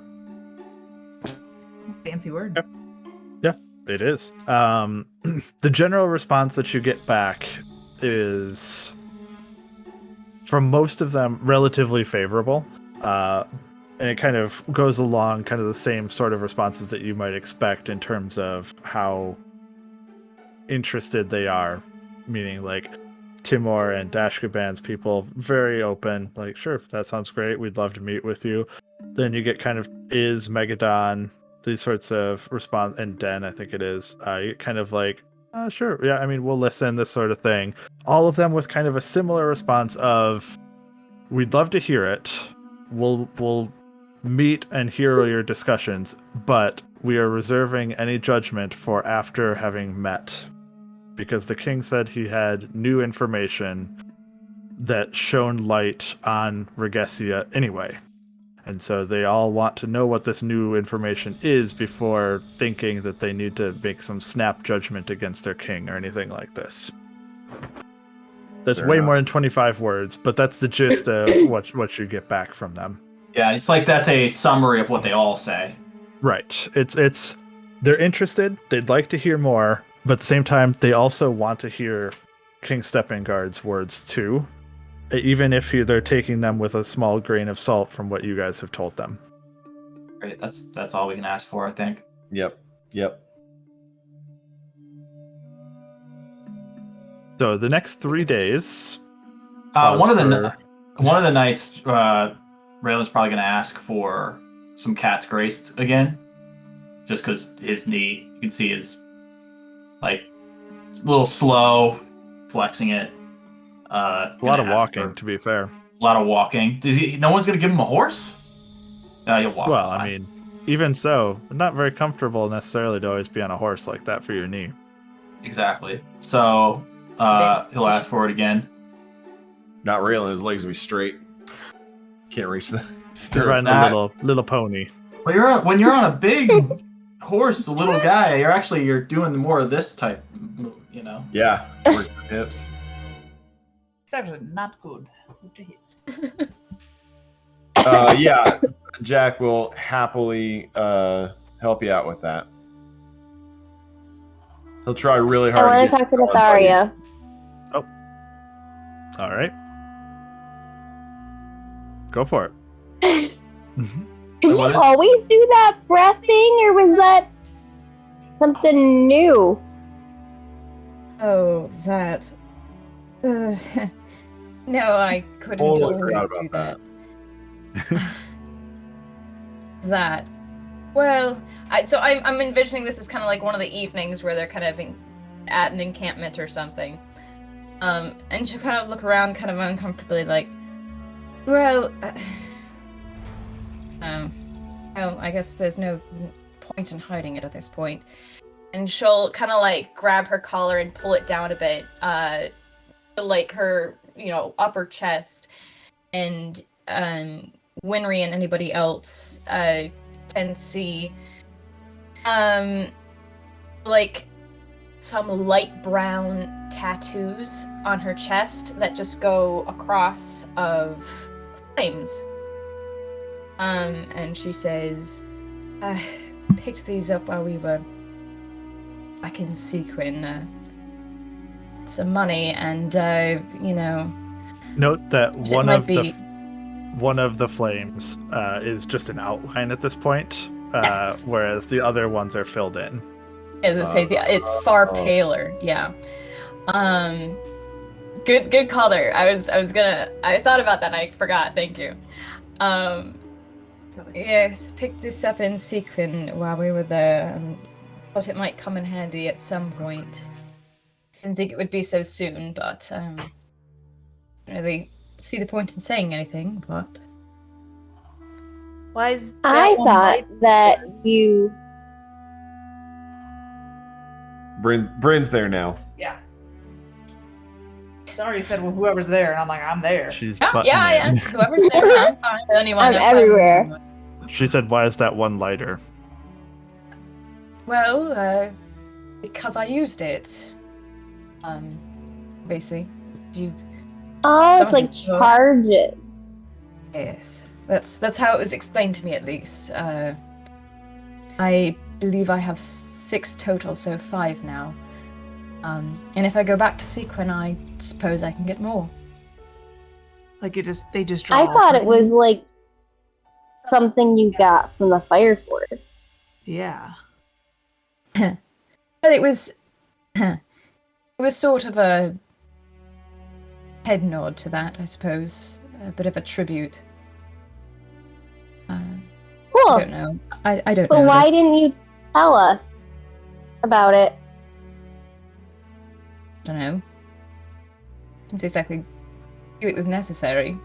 Fancy word. Yeah, it is. The general response that you get back is, from most of them, relatively favorable. And it kind of goes along kind of the same sort of responses that you might expect in terms of how interested they are. Meaning, like, Timor and Dashkaban's people, very open, like, sure, that sounds great, we'd love to meet with you. Then you get kind of, is Megadon, these sorts of response, and Den, I think it is, you get kind of like, sure, yeah, I mean, we'll listen, this sort of thing. All of them with kind of a similar response of, we'd love to hear it, we'll meet and hear your discussions, but we are reserving any judgment for after having met. Because the king said he had new information that shone light on Regesia anyway. And so they all want to know what this new information is before thinking that they need to make some snap judgment against their king or anything like this. That's Fair way enough. more than 25 words, but that's the gist of what you get back from them. Yeah, it's like that's a summary of what they all say. Right. It's they're interested, they'd like to hear more, but at the same time, they also want to hear King Steppengard's words too, even if they're taking them with a small grain of salt from what you guys have told them. Great, that's all we can ask for, I think. Yep. So the next 3 days... One of the nights, Rayland's probably going to ask for some cat's grace again, just because his knee, you can see, is like it's a little slow, flexing it. A lot of walking, to be fair. A lot of walking. No one's going to give him a horse? No, he'll walk. Well, it's I fine. mean, even so, not very comfortable necessarily to always be on a horse like that for your knee. Exactly. So he'll ask for it again. Not really. His legs will be straight. Can't reach the You're stirrups. riding a little pony. Well, when you're on a big horse, a little guy, you're doing more of this type move, you know? Yeah, works the hips. It's actually not good with the hips. Yeah, Jack will happily help you out with that. He'll try really hard. I want to talk to Myetharia. Oh. All right. Go for it. Did you always do that breath thing, or was that something new? Oh, that. No, I couldn't Totally always forgot do about that. That. Well, I'm envisioning this as kind of like one of the evenings where they're kind of at an encampment or something. And she'll kind of look around kind of uncomfortably like, well, well, I guess there's no point in hiding it at this point. And she'll kind of like grab her collar and pull it down a bit, like her, upper chest. And Winry and anybody else can see, like some light brown tattoos on her chest that just go across of flames. And she says, I picked these up while we were back in Sequin. Some money, and Note that one of the flames is just an outline at this point, Yes. whereas the other ones are filled in. As I say, it's far paler. Yeah. Good call there. I thought about that and I forgot. Thank you. Yes, picked this up in Sequin while we were there. Thought it might come in handy at some point. Didn't think it would be so soon, but didn't really see the point in saying anything. But Why is I thought that you. Bryn's there now. Yeah. I already said, well, whoever's there, and I'm like, I'm there. She's yeah. Whoever's there, I'm fine with anyone. I'm everywhere. She said, "Why is that one lighter?" Well, because I used it. Basically, Oh, it's like Someone- charges. Yes, that's how it was explained to me at least. I believe I have 6 total, so 5 now. And if I go back to Sequin, I suppose I can get more. Like they just draw. I thought it was like something you got from the Fire Forest. Yeah. Well, it was sort of a head nod to that, I suppose. A bit of a tribute. I Cool. don't know. I don't But know. why didn't you tell us about it? I don't know. Didn't exactly feel it was necessary.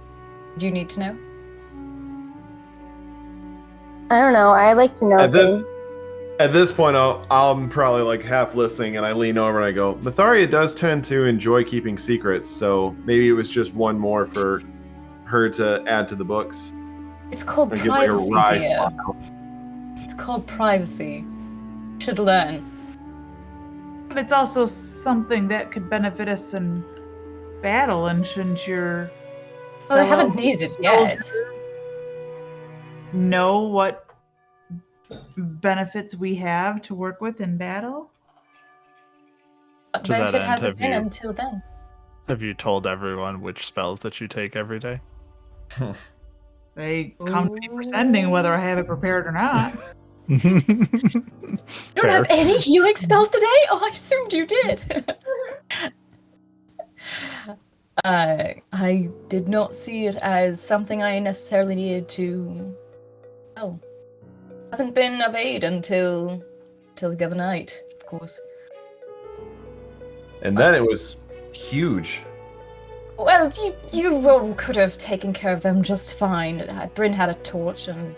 Do you need to know? I don't know. I like to know things. At this point, I'm probably like half listening, and I lean over and I go, Myetharia does tend to enjoy keeping secrets, so maybe it was just one more for her to add to the books. It's called And give like a privacy, wry dear. smile. It's called privacy. You should learn. But it's also something that could benefit us in battle, and shouldn't your Well, I haven't fellow needed it yet. know what benefits we have to work with in battle? What To that benefit end, has it have been you- until then? Have you told everyone which spells that you take every day? They come to me pretending whether I have it prepared or not. You don't have any healing spells today? Oh, I assumed you did. I did not see it as something I necessarily needed to. Oh, hasn't been of aid until the other night, of course. And then it was huge. Well, you all could have taken care of them just fine. Bryn had a torch, and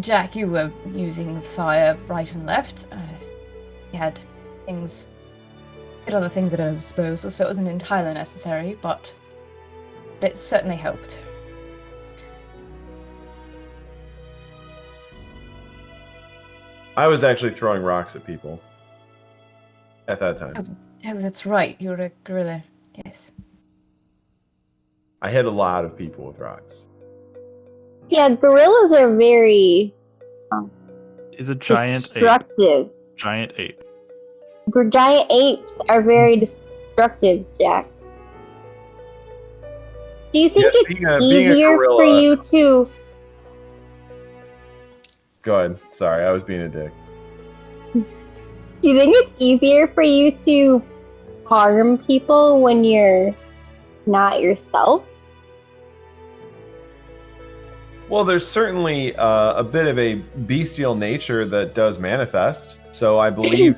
Jack, you were using fire right and left. You had things did other things at our disposal, so it wasn't entirely necessary, but it certainly helped. I was actually throwing rocks at people at that time. Oh, that's right. You're a gorilla. Yes. I hit a lot of people with rocks. Yeah, gorillas are very He's a giant ape. destructive. Giant ape. Giant apes are very destructive, Jack. Do you think it's being a easier for gorilla- you to... Go ahead. Sorry, I was being a dick. Do you think it's easier for you to harm people when you're not yourself? Well, there's certainly a bit of a bestial nature that does manifest. So I believe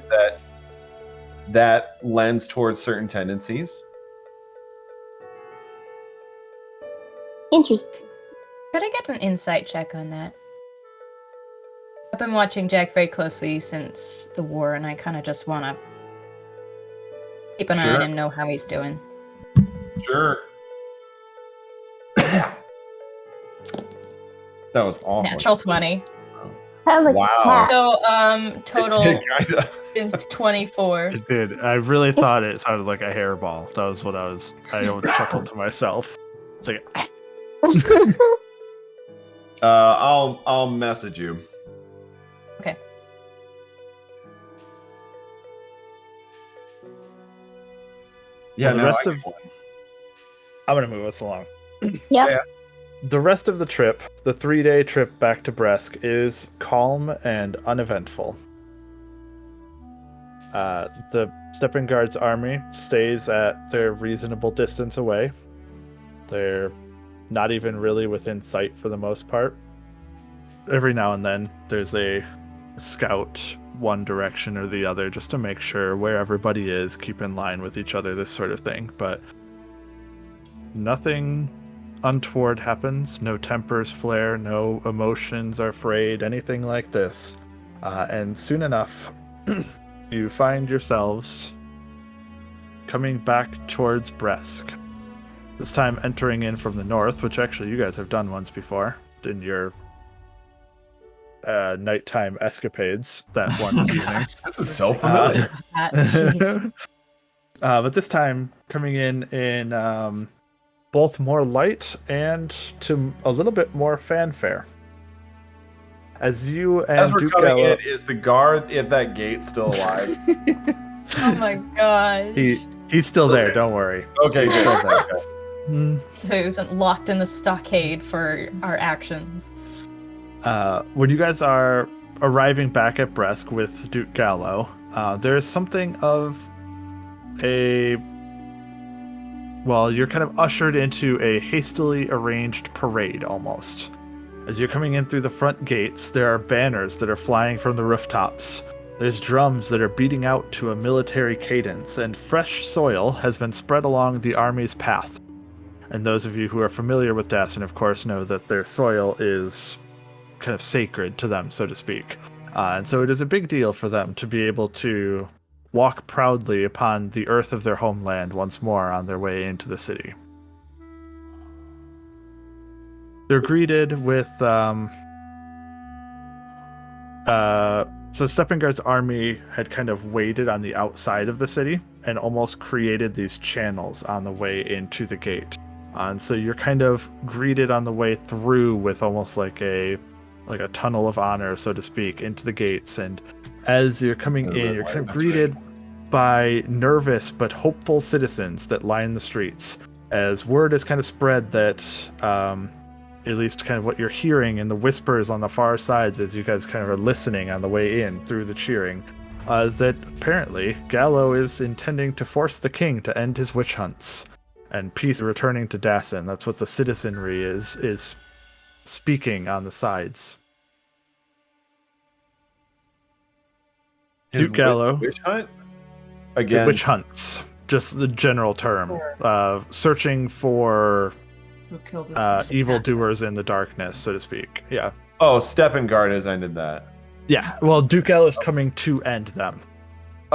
that lends towards certain tendencies. Interesting. Could I get an insight check on that? I've been watching Jack very closely since the war, and I kind of just want to keep an eye on him, know how he's doing. Sure. That was awful. Natural 20. Sounds like Wow. a cat. So, total Kinda. is 24. It did. I really thought it sounded like a hairball. That was what I chuckled to myself. It's like, I'll message you. Okay. Yeah, the no, rest I of- get one. I'm going to move us along. Yep. Yeah. The rest of the trip, the 3-day trip back to Bresk, is calm and uneventful. The Stepping Guard's army stays at their reasonable distance away. They're not even really within sight for the most part. Every now and then, there's a scout one direction or the other just to make sure where everybody is, keep in line with each other, this sort of thing. But nothing untoward happens, no tempers flare, no emotions are frayed, anything like this. And soon enough, you find yourselves coming back towards Bresk. This time entering in from the north, which actually you guys have done once before in your nighttime escapades that one evening. This is so familiar. Jeez. But this time coming in both more light and to a little bit more fanfare. As you and As we're Duke coming Gallo, in, is the guard at that gate still alive? Oh my gosh. he's still there. Don't worry. Okay, good. Okay. So he wasn't locked in the stockade for our actions. When you guys are arriving back at Bresk with Duke Gallo, there's something of a... Well, you're kind of ushered into a hastily arranged parade, almost. As you're coming in through the front gates, there are banners that are flying from the rooftops. There's drums that are beating out to a military cadence, and fresh soil has been spread along the army's path. And those of you who are familiar with Dassen, of course, know that their soil is kind of sacred to them, so to speak. And so it is a big deal for them to be able to walk proudly upon the earth of their homeland once more on their way into the city. They're greeted with... So Stepping Guard's army had kind of waited on the outside of the city and almost created these channels on the way into the gate. And so you're kind of greeted on the way through with almost like a tunnel of honor, so to speak, into the gates. And as you're coming in, you're kind of greeted by nervous but hopeful citizens that line the streets. As word is kind of spread that, at least kind of what you're hearing in the whispers on the far sides as you guys kind of are listening on the way in through the cheering, is that apparently Gallo is intending to force the king to end his witch hunts and peace returning to Dassen. That's what the citizenry is speaking on the sides. Duke Gallo. Witch hunt? Again. Witch hunts. Just the general term. Searching for Who killed his evildoers in the darkness, so to speak. Yeah. Oh, Stepping Guard has ended that. Yeah. Well, Duke Gallo is coming to end them.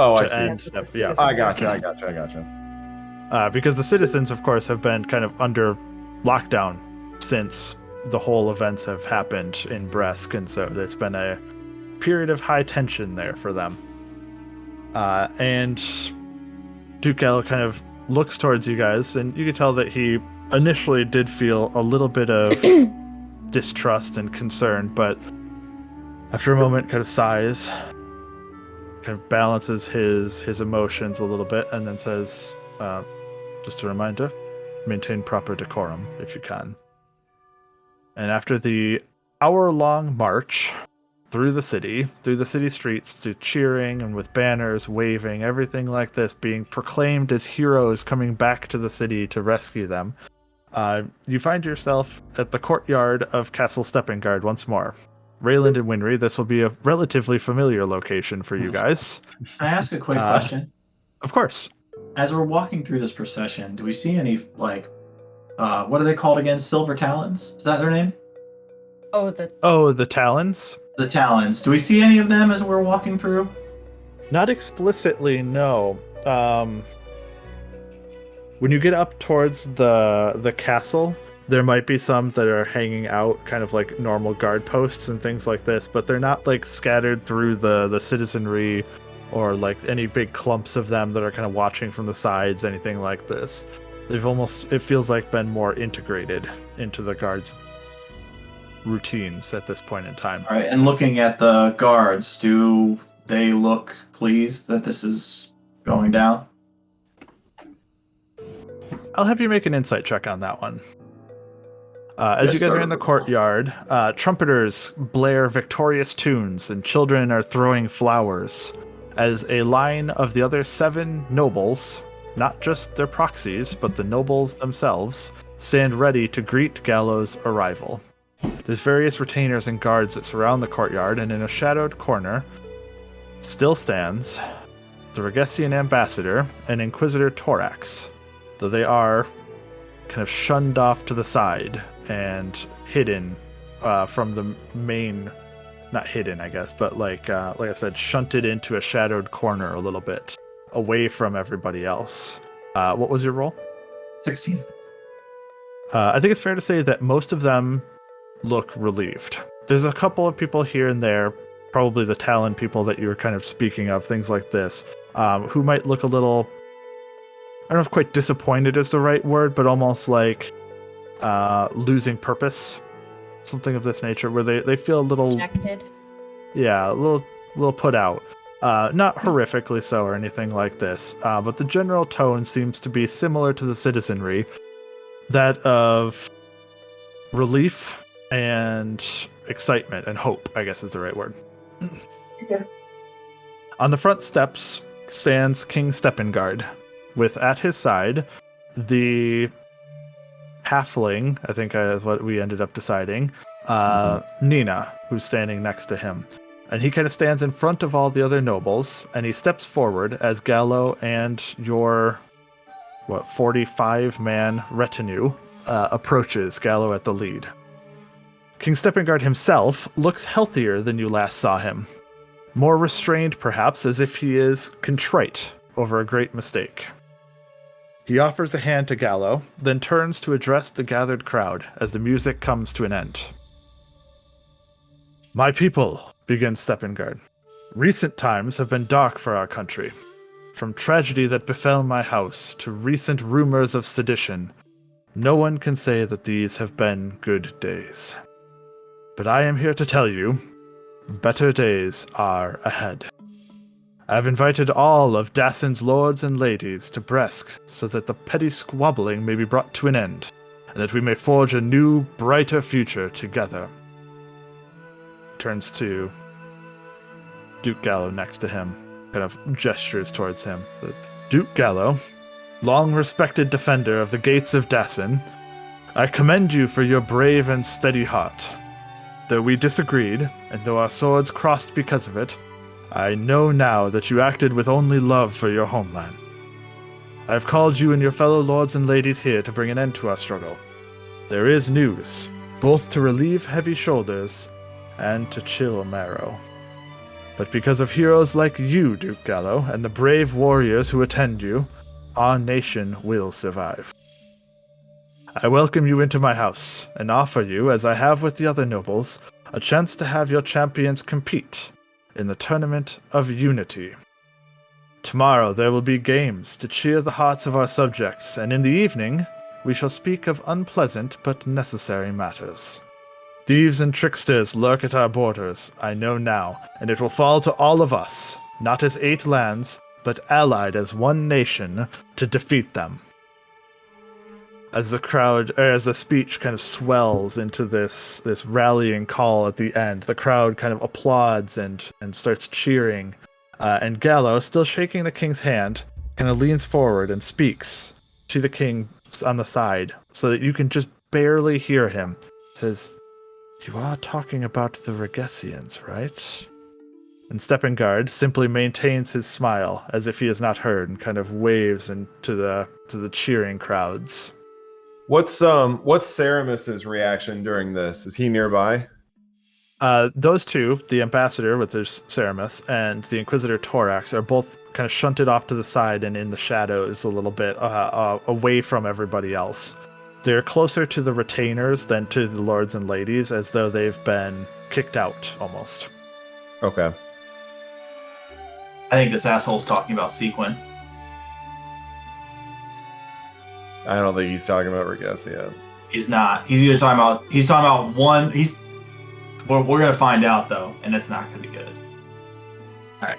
Oh, I to see. end That's what step. the Yeah, I citizens gotcha. because the citizens, of course, have been kind of under lockdown since the whole events have happened in Bresk, and so it's been a period of high tension there for them. And Duke Gallo kind of looks towards you guys, and you can tell that he initially did feel a little bit of distrust and concern, but after a moment kind of sighs, kind of balances his emotions a little bit, and then says, just a reminder, maintain proper decorum if you can. And after the hour-long march through the city streets, to cheering and with banners waving, everything like this, being proclaimed as heroes coming back to the city to rescue them, you find yourself at the courtyard of Castle Steppingard once more. Rayland and Winry, this will be a relatively familiar location for you guys. Can I ask a quick question? Of course. As we're walking through this procession, do we see any, like, what are they called again? Silver Talons? Is that their name? Oh, The Talons? The Talons. Do we see any of them as we're walking through? Not explicitly, no. When you get up towards the castle, there might be some that are hanging out, kind of like normal guard posts and things like this, but they're not like scattered through the citizenry or like any big clumps of them that are kind of watching from the sides, anything like this. They've almost, it feels like, been more integrated into the guards' routines at this point in time. All right, and looking at the guards, do they look pleased that this is going down? I'll have you make an insight check on that one. As Yes, you guys sir. are in the courtyard, trumpeters blare victorious tunes and children are throwing flowers as a line of the other 7 nobles, not just their proxies, but the nobles themselves, stand ready to greet Gallo's arrival. There's various retainers and guards that surround the courtyard, and in a shadowed corner still stands the Regessian ambassador and Inquisitor Torax, though they are kind of shunned off to the side and hidden from the main, not hidden, I guess, but like I said, shunted into a shadowed corner a little bit, away from everybody else. What was your roll? 16. I think it's fair to say that most of them look relieved. There's a couple of people here and there, probably the Talon people that you were kind of speaking of, things like this, who might look a little, I don't know if quite disappointed is the right word, but almost like losing purpose, something of this nature, where they feel a little rejected. Yeah, a little put out. Not horrifically so or anything like this, but the general tone seems to be similar to the citizenry, that of relief and excitement and hope, I guess is the right word. Okay. On the front steps stands King Steppingard, with at his side the halfling, I think is what we ended up deciding, Nina, who's standing next to him. And he kind of stands in front of all the other nobles, and he steps forward as Gallo and your 45-man retinue approaches, Gallo at the lead. King Steppingard himself looks healthier than you last saw him. More restrained, perhaps, as if he is contrite over a great mistake. He offers a hand to Gallo, then turns to address the gathered crowd as the music comes to an end. "My people," begins Steppingard, "recent times have been dark for our country. From tragedy that befell my house to recent rumors of sedition, no one can say that these have been good days. But I am here to tell you, better days are ahead. I have invited all of Dassen's lords and ladies to Bresk so that the petty squabbling may be brought to an end, and that we may forge a new, brighter future together." Turns to Duke Gallo next to him, kind of gestures towards him. "Duke Gallo, long respected defender of the gates of Dassen, I commend you for your brave and steady heart. Though we disagreed, and though our swords crossed because of it, I know now that you acted with only love for your homeland. I have called you and your fellow lords and ladies here to bring an end to our struggle. There is news, both to relieve heavy shoulders and to chill marrow. But because of heroes like you, Duke Gallo, and the brave warriors who attend you, our nation will survive. I welcome you into my house, and offer you, as I have with the other nobles, a chance to have your champions compete in the Tournament of Unity. Tomorrow there will be games to cheer the hearts of our subjects, and in the evening we shall speak of unpleasant but necessary matters. Thieves and tricksters lurk at our borders, I know now, and it will fall to all of us, not as 8 lands, but allied as one nation, to defeat them. As the speech kind of swells into this rallying call at the end, the crowd kind of applauds and starts cheering. And Gallo, still shaking the king's hand, kind of leans forward and speaks to the king on the side so that you can just barely hear him. Says, "You are talking about the Regessians, right?" And Steppengard simply maintains his smile as if he has not heard and kind of waves into the cheering crowds. What's Ceramis's reaction during this? Is he nearby? Those two, the ambassador with their Ceramis and the Inquisitor Torax, are both kind of shunted off to the side and in the shadows a little bit, away from everybody else. They're closer to the retainers than to the lords and ladies, as though they've been kicked out almost. Okay. I think this asshole's talking about Sequin. I don't think he's talking about Regessia. He's not. He's talking about one. We're gonna find out though, and it's not gonna be good. All right.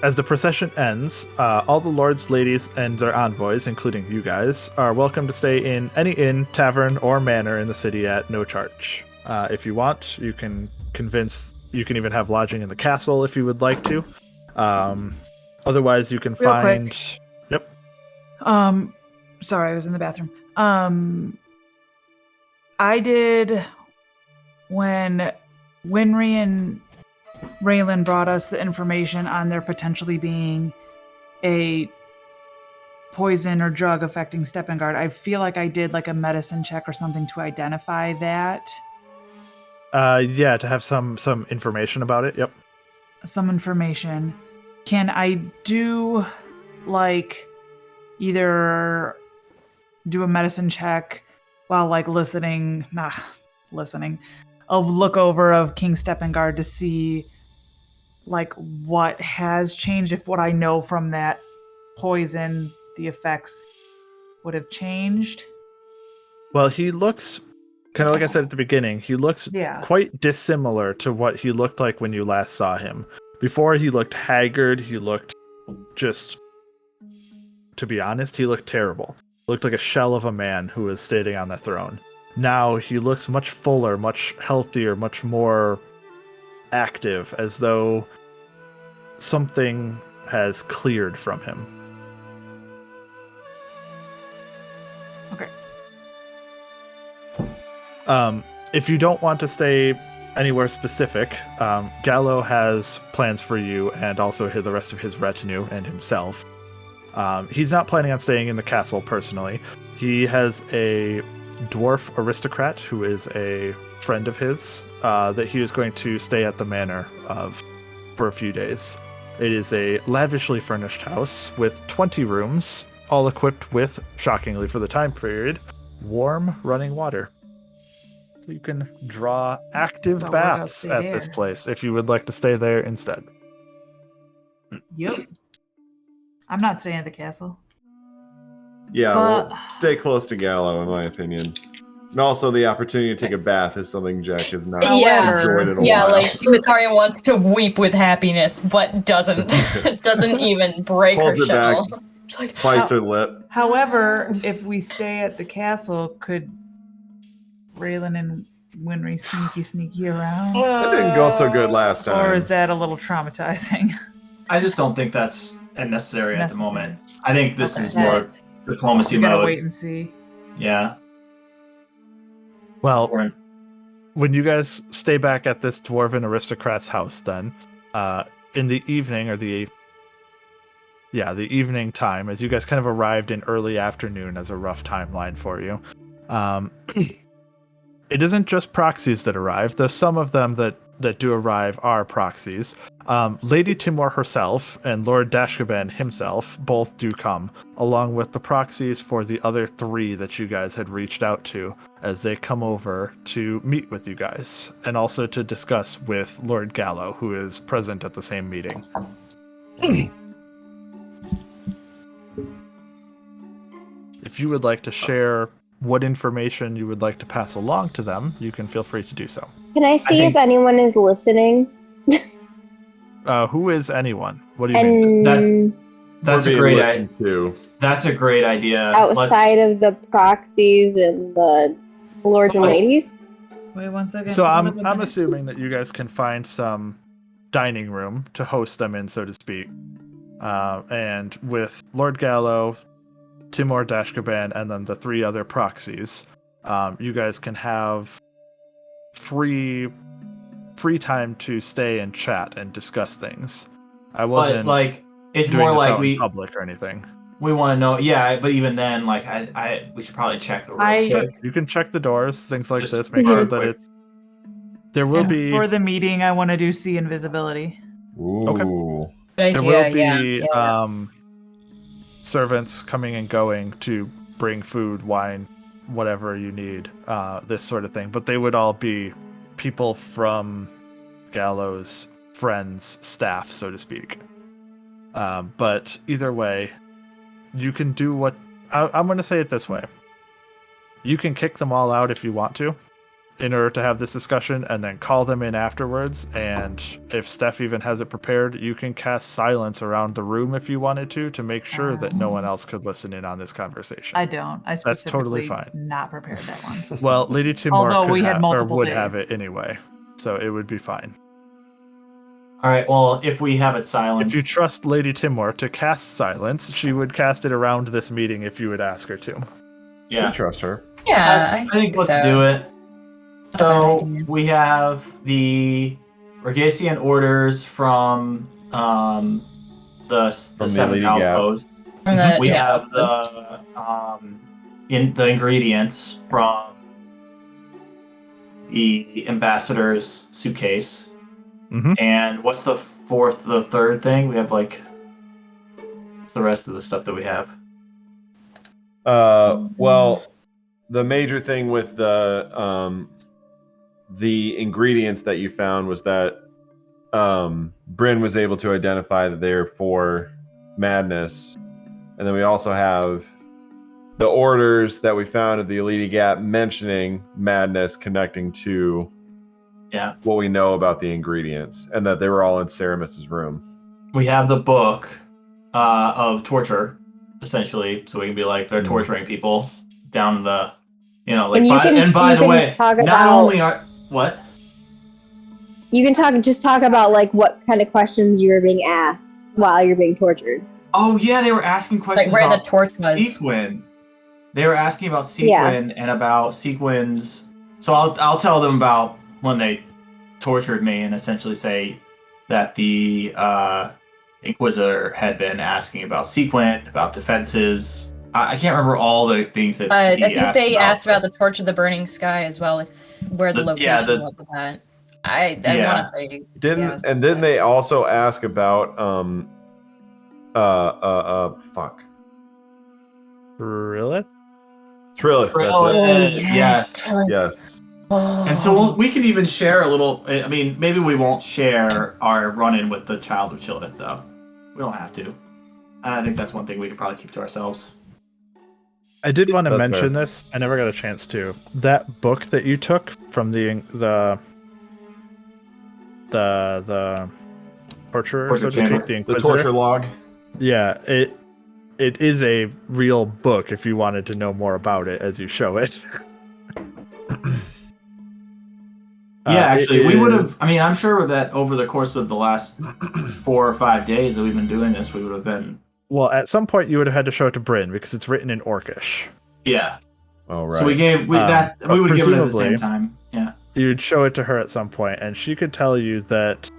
As the procession ends, all the lords, ladies, and their envoys, including you guys, are welcome to stay in any inn, tavern, or manor in the city at no charge. If you want, you can even have lodging in the castle if you would like to. Otherwise, you can Real find. quick. Yep. Sorry, I was in the bathroom. I did when Winry and Rayland brought us the information on there potentially being a poison or drug affecting Steppengard. I feel like I did like a medicine check or something to identify that. Yeah, to have some information about it. Yep. Some information. Can I do like either do a medicine check while like listening, a look over of King Steppengard to see like what has changed, if what I know from that poison, the effects would have changed? Well, he looks kind of like I said at the beginning, he looks quite dissimilar to what he looked like when you last saw him. Before, he looked haggard, he looked just, to be honest, he looked terrible. Looked like a shell of a man who was sitting on the throne. Now he looks much fuller, much healthier, much more active, as though something has cleared from him. Okay. If you don't want to stay anywhere specific, Gallo has plans for you and also the rest of his retinue and himself. He's not planning on staying in the castle personally. He has a dwarf aristocrat who is a friend of his that he is going to stay at the manor of for a few days. It is a lavishly furnished house with 20 rooms, all equipped with, shockingly for the time period, warm running water. So you can draw active baths at this place if you would like to stay there instead. Yep. I'm not staying at the castle. Yeah, well, stay close to Gallo, in my opinion. And also, the opportunity to take a bath is something Jack has not enjoyed in a while. Like Myetharia wants to weep with happiness, but doesn't even break her shell. Bites her lip. However, if we stay at the castle, could Rayland and Winry sneaky around? That didn't go so good last time. Or is that a little traumatizing? I just don't think that's necessary at the moment. I think this is more diplomacy mode. Gotta wait and see. Yeah. Well, when you guys stay back at this dwarven aristocrat's house, then in the evening, or the evening time, as you guys kind of arrived in early afternoon as a rough timeline for you, it isn't just proxies that arrive. There's some of them that that do arrive are proxies. Lady Timor herself and Lord Dashkaban himself both do come, along with the proxies for the other 3 that you guys had reached out to, as they come over to meet with you guys, and also to discuss with Lord Gallo, who is present at the same meeting. If you would like to share what information you would like to pass along to them, you can feel free to do so. Can I see if anyone is listening? Who is anyone? What do you mean? That's a great idea. That's a great idea. Outside of the proxies and the lords and ladies? Wait 1 second. So I'm assuming that you guys can find some dining room to host them in, so to speak. And with Lord Gallo, Timor Dashkaban, and then the 3 other proxies, you guys can have free time to stay and chat and discuss things. I wasn't it's doing more this like out in public or anything. We want to know, but even then, we should probably check the room. You can check the doors, things like this, make sure that it's. There will be for the meeting. I want to do see invisibility. Ooh. Okay. There will be servants coming and going to bring food, wine, whatever you need, this sort of thing. But they would all be people from Gallo's friends, staff, so to speak. But either way, you can do what I'm going to say it this way. You can kick them all out if you want to, in order to have this discussion, and then call them in afterwards. And if Steph even has it prepared, you can cast silence around the room if you wanted to make sure that no one else could listen in on this conversation. I don't. That's totally fine. Not prepared that one. Well, Lady Timor would days. have it anyway, so it would be fine. All right. Well, if we have it silenced, if you trust Lady Timor to cast silence, she would cast it around this meeting if you would ask her to. Yeah, we trust her. Yeah, I think let's do it. So we have the Regasian orders from the 7th outpost. We have the ingredients from the ambassador's suitcase. Mm-hmm. And what's the third thing? We have what's the rest of the stuff that we have? Well, the major thing with the ingredients that you found was that Bryn was able to identify that they're for madness. And then we also have the orders that we found at the Elite Gap mentioning madness connecting to what we know about the ingredients, and that they were all in Ceramis's room. We have the book of torture, essentially, so we can be like, they're torturing people down the, by the way, not only are what? You can talk about what kind of questions you were being asked while you're being tortured. Oh yeah, they were asking questions where about the torch was. Sequin. They were asking about Sequin and about Sequin's. So I'll tell them about when they tortured me and essentially say that the Inquisitor had been asking about Sequin, about defenses. I can't remember all the things that I think they asked about the Torch of the Burning Sky as well, where the location was of that. I want to say didn't they also ask about Trilith? Trilith, that's it. Yes. Oh. And so we can even share a little. I mean, maybe we won't share our run-in with the Child of Chilith, though. We don't have to. And I think that's one thing we could probably keep to ourselves. I did want to mention this. I never got a chance to. That book that you took from the torturer, so to speak, the Inquisitor. The torture log. Yeah, it is a real book if you wanted to know more about it as you show it. Yeah, actually, we would have. I mean, I'm sure that over the course of the last 4 or 5 days that we've been doing this, we would have been. Well, at some point, you would have had to show it to Bryn because it's written in Orcish. Yeah. Oh, right. So we would give it at the same time. Yeah. You'd show it to her at some point, and she could tell you that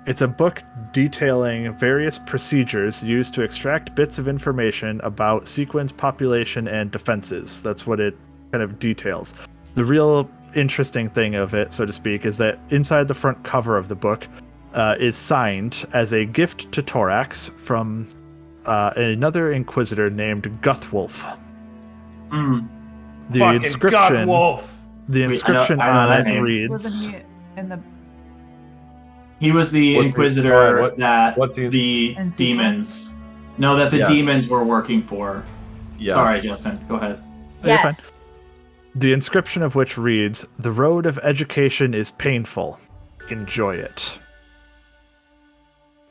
it's a book detailing various procedures used to extract bits of information about Sequin's population and defenses. That's what it kind of details. The real interesting thing of it, so to speak, is that inside the front cover of the book is signed as a gift to Torax from another Inquisitor named Guthwolf. The Fucking inscription, Guthwolf! the inscription I know on that it name. reads. Wasn't he in the He was the What's he- Inquisitor alright, that what's he- the In sequel? demons. No, that the Yes. demons were working for. Yes. Sorry, Justin. Go ahead. You're fine. Yes. The inscription of which reads, "The road of education is painful. Enjoy it."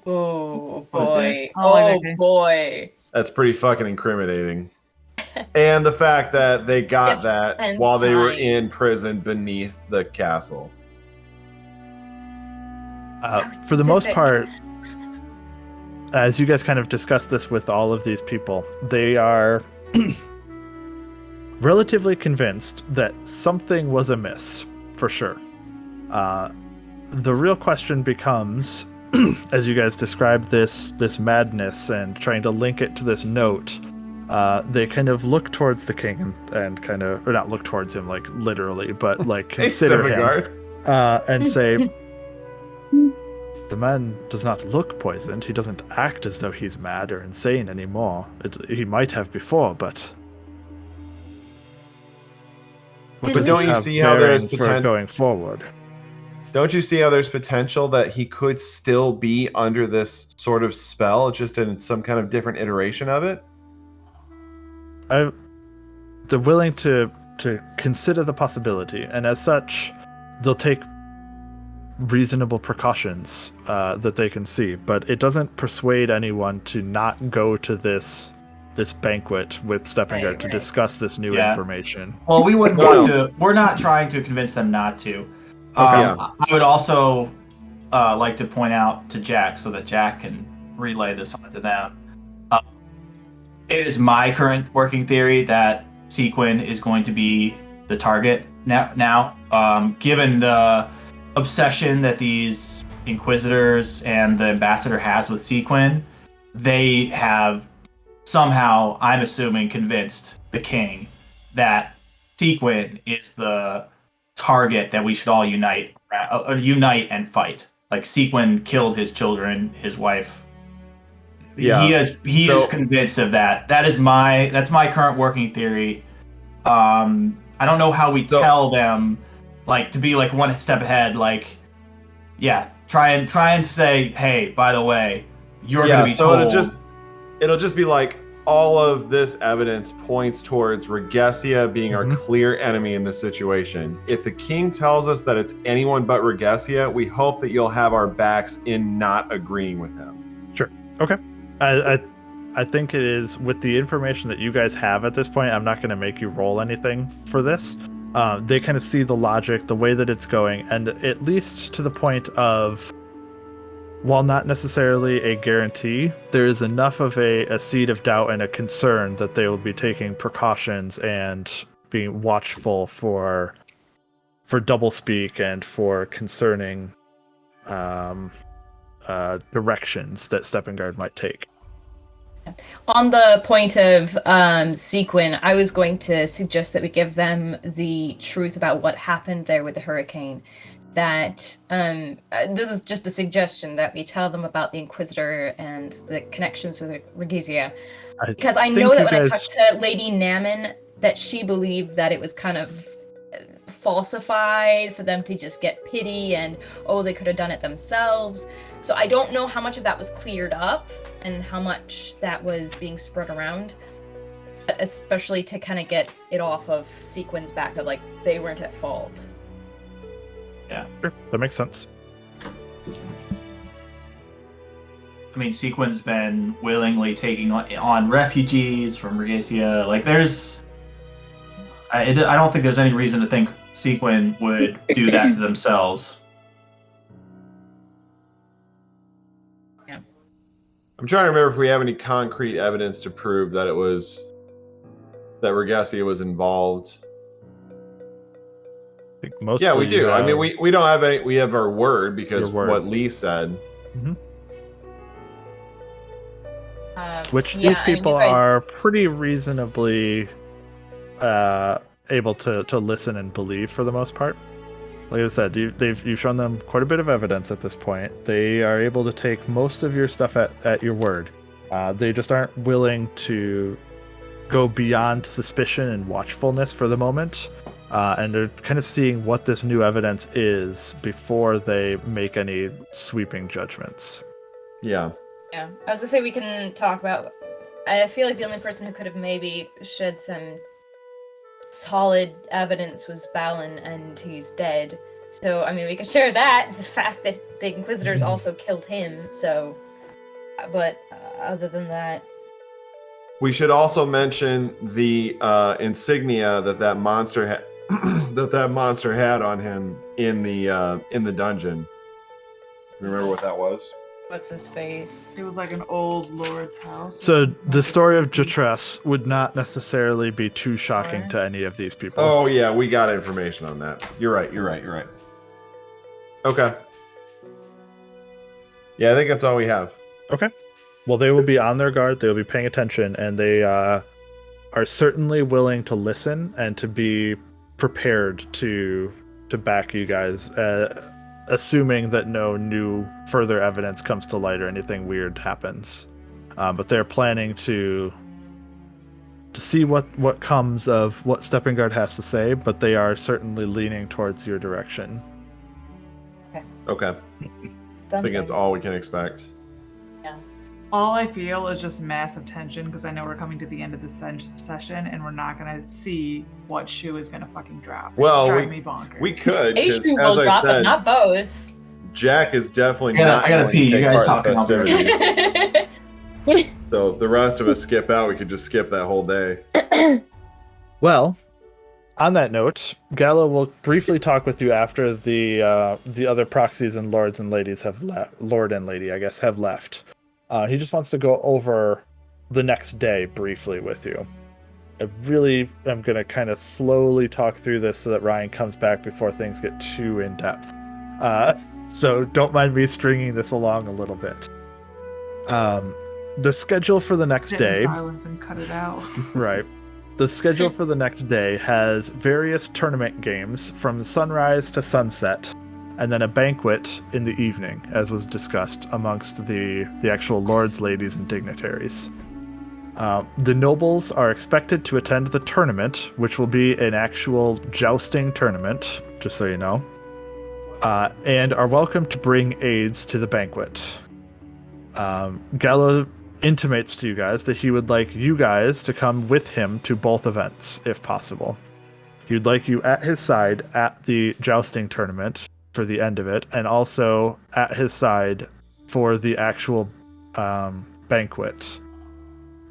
Oh boy. Oh, I Oh like it. boy. That's pretty fucking incriminating. And the fact that they got Gift that and while they were sign. in prison beneath the castle. So For the most specific. part, as you guys kind of discuss this with all of these people, they are relatively convinced that something was amiss, for sure. The real question becomes, as you guys describe this madness and trying to link it to this note, they kind of look towards the king and kind of, or not look towards him like literally, but like Hey, consider him Stephen and say, the man does not look poisoned. He doesn't act as though he's mad or insane anymore. He might have before, but what But does don't this you have see how there's bearing for going forward? Don't you see how there's potential that he could still be under this sort of spell, just in some kind of different iteration of it? They're willing to consider the possibility, and as such, they'll take reasonable precautions that they can see. But it doesn't persuade anyone to not go to this banquet with Steppengard to Right. discuss this new Yeah. information. Well, we wouldn't No, want to. We're not trying to convince them not to. Yeah. I would also like to point out to Jack so that Jack can relay this on to them. It is my current working theory that Sequin is going to be the target now. Given the obsession that these Inquisitors and the Ambassador has with Sequin, they have somehow, I'm assuming, convinced the king that Sequin is the target that we should all unite and fight. Like, Sequin killed his children, his wife. Yeah. He is convinced of that. That's my current working theory. I don't know how we tell them, like, to be like one step ahead. Like, yeah, try and say, hey, by the way, you're gonna be told. It'll just be like, all of this evidence points towards Regesia being our clear enemy in this situation. If the king tells us that it's anyone but Regesia, we hope that you'll have our backs in not agreeing with him. Sure. Okay. I think it is, with the information that you guys have at this point, I'm not going to make you roll anything for this. They kind of see the logic, the way that it's going, and at least to the point of, while not necessarily a guarantee, there is enough of a seed of doubt and a concern that they will be taking precautions and being watchful for doublespeak and for concerning directions that Steppengard might take. On the point of Sequin, I was going to suggest that we give them the truth about what happened there with the hurricane. That this is just a suggestion that we tell them about the Inquisitor and the connections with Regesia. Because I know that when I talked to Lady Namin, that she believed that it was kind of falsified for them to just get pity and, oh, they could have done it themselves. So I don't know how much of that was cleared up and how much that was being spread around. But especially to kind of get it off of Sequin's back of, like, they weren't at fault. Yeah, Sure, that makes sense. I mean, Sequin's been willingly taking on refugees from Regesia. Like, I don't think there's any reason to think Sequin would do that to themselves. Yeah. I'm trying to remember if we have any concrete evidence to prove that Regesia was involved. I think mostly, Yeah, we do. I mean, we don't have any. We have our word because Your word. what Lee said. Which Yeah, these I mean, people you guys- are pretty reasonably able to listen and believe for the most part. Like I said, you've shown them quite a bit of evidence at this point. They are able to take most of your stuff at your word. They just aren't willing to go beyond suspicion and watchfulness for the moment. And they're kind of seeing what this new evidence is before they make any sweeping judgments. Yeah. Yeah. I was gonna say we can talk about. I feel like the only person who could have maybe shed some solid evidence was Balin, and he's dead. So, I mean, we could share that, the fact that the Inquisitors also killed him, so... But, other than that... We should also mention the insignia that monster had that monster had on him in the dungeon. Remember what that was? What's his face? It was like an old lord's house. So the story of Jatress would not necessarily be too shocking to any of these people. Oh yeah, we got information on that. You're right. Okay. Yeah, I think that's all we have. Okay. Well, they will be on their guard. They will be paying attention, and they are certainly willing to listen and to be prepared to back you guys, assuming that no new further evidence comes to light or anything weird happens. But they're planning to see what comes of what Stepping Guard has to say, but they are certainly leaning towards your direction. Okay. I think that's all we can expect. All I feel is just massive tension because I know we're coming to the end of the session and we're not going to see what shoe is going to fucking drop. Well, it's driving me bonkers. We could. A shoe will drop, but not both. Jack is definitely I gotta pee. You guys talking all day. So if the rest of us skip out, we could just skip that whole day. Well, on that note, Gallo will briefly talk with you after the other proxies and lords and ladies have left. Lord and lady, I guess, have left. He just wants to go over the next day briefly with you. I really am going to kind of slowly talk through this so that Ryan comes back before things get too in-depth. So don't mind me stringing this along a little bit. The schedule for the next day... silence and cut it out. Right. The schedule for the next day has various tournament games from sunrise to sunset, and then a banquet in the evening, as was discussed amongst the actual lords, ladies, and dignitaries. The nobles are expected to attend the tournament, which will be an actual jousting tournament, just so you know, and are welcome to bring aids to the banquet. Gallo intimates to you guys that he would like you guys to come with him to both events, if possible. He'd like you at his side at the jousting tournament for the end of it, and also at his side for the actual banquet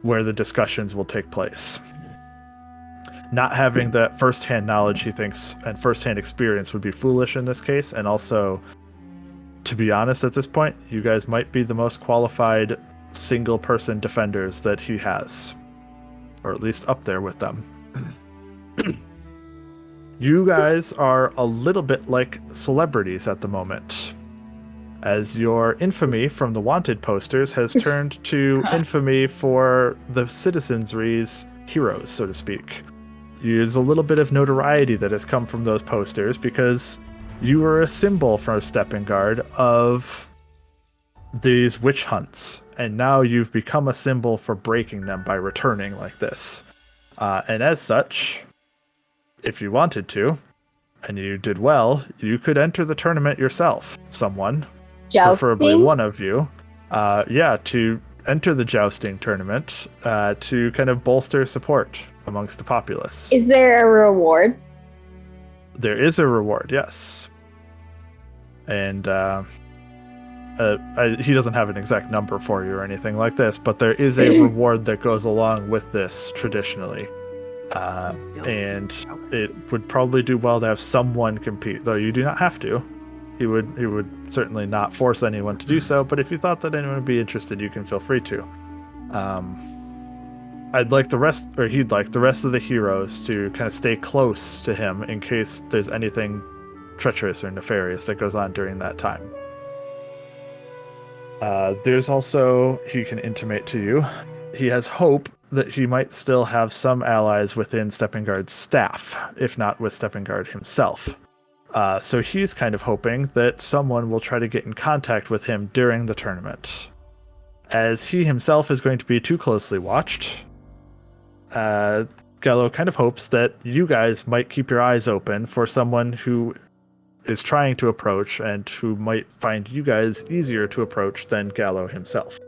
where the discussions will take place. Not having that first-hand knowledge, he thinks, and first-hand experience would be foolish in this case, and also, to be honest at this point, you guys might be the most qualified single-person defenders that he has, or at least up there with them. You guys are a little bit like celebrities at the moment, as your infamy from the wanted posters has turned to infamy for the citizenry's heroes, so to speak. There's a little bit of notoriety that has come from those posters because you were a symbol for Stepping Guard of these witch hunts, and now you've become a symbol for breaking them by returning like this. And as such, if you wanted to, and you did well, you could enter the tournament yourself. Someone, preferably one of you, to enter the jousting tournament to kind of bolster support amongst the populace. Is there a reward? There is a reward, yes. And he doesn't have an exact number for you or anything like this, but there is a reward that goes along with this traditionally. And it would probably do well to have someone compete, though you do not have to. He would certainly not force anyone to do so, but if you thought that anyone would be interested, you can feel free to. He'd like the rest of the heroes to kind of stay close to him in case there's anything treacherous or nefarious that goes on during that time. There's also, he can intimate to you, he has hope that he might still have some allies within Steppingard's staff, if not with Steppingard himself. So he's kind of hoping that someone will try to get in contact with him during the tournament. As he himself is going to be too closely watched, Gallo kind of hopes that you guys might keep your eyes open for someone who is trying to approach and who might find you guys easier to approach than Gallo himself.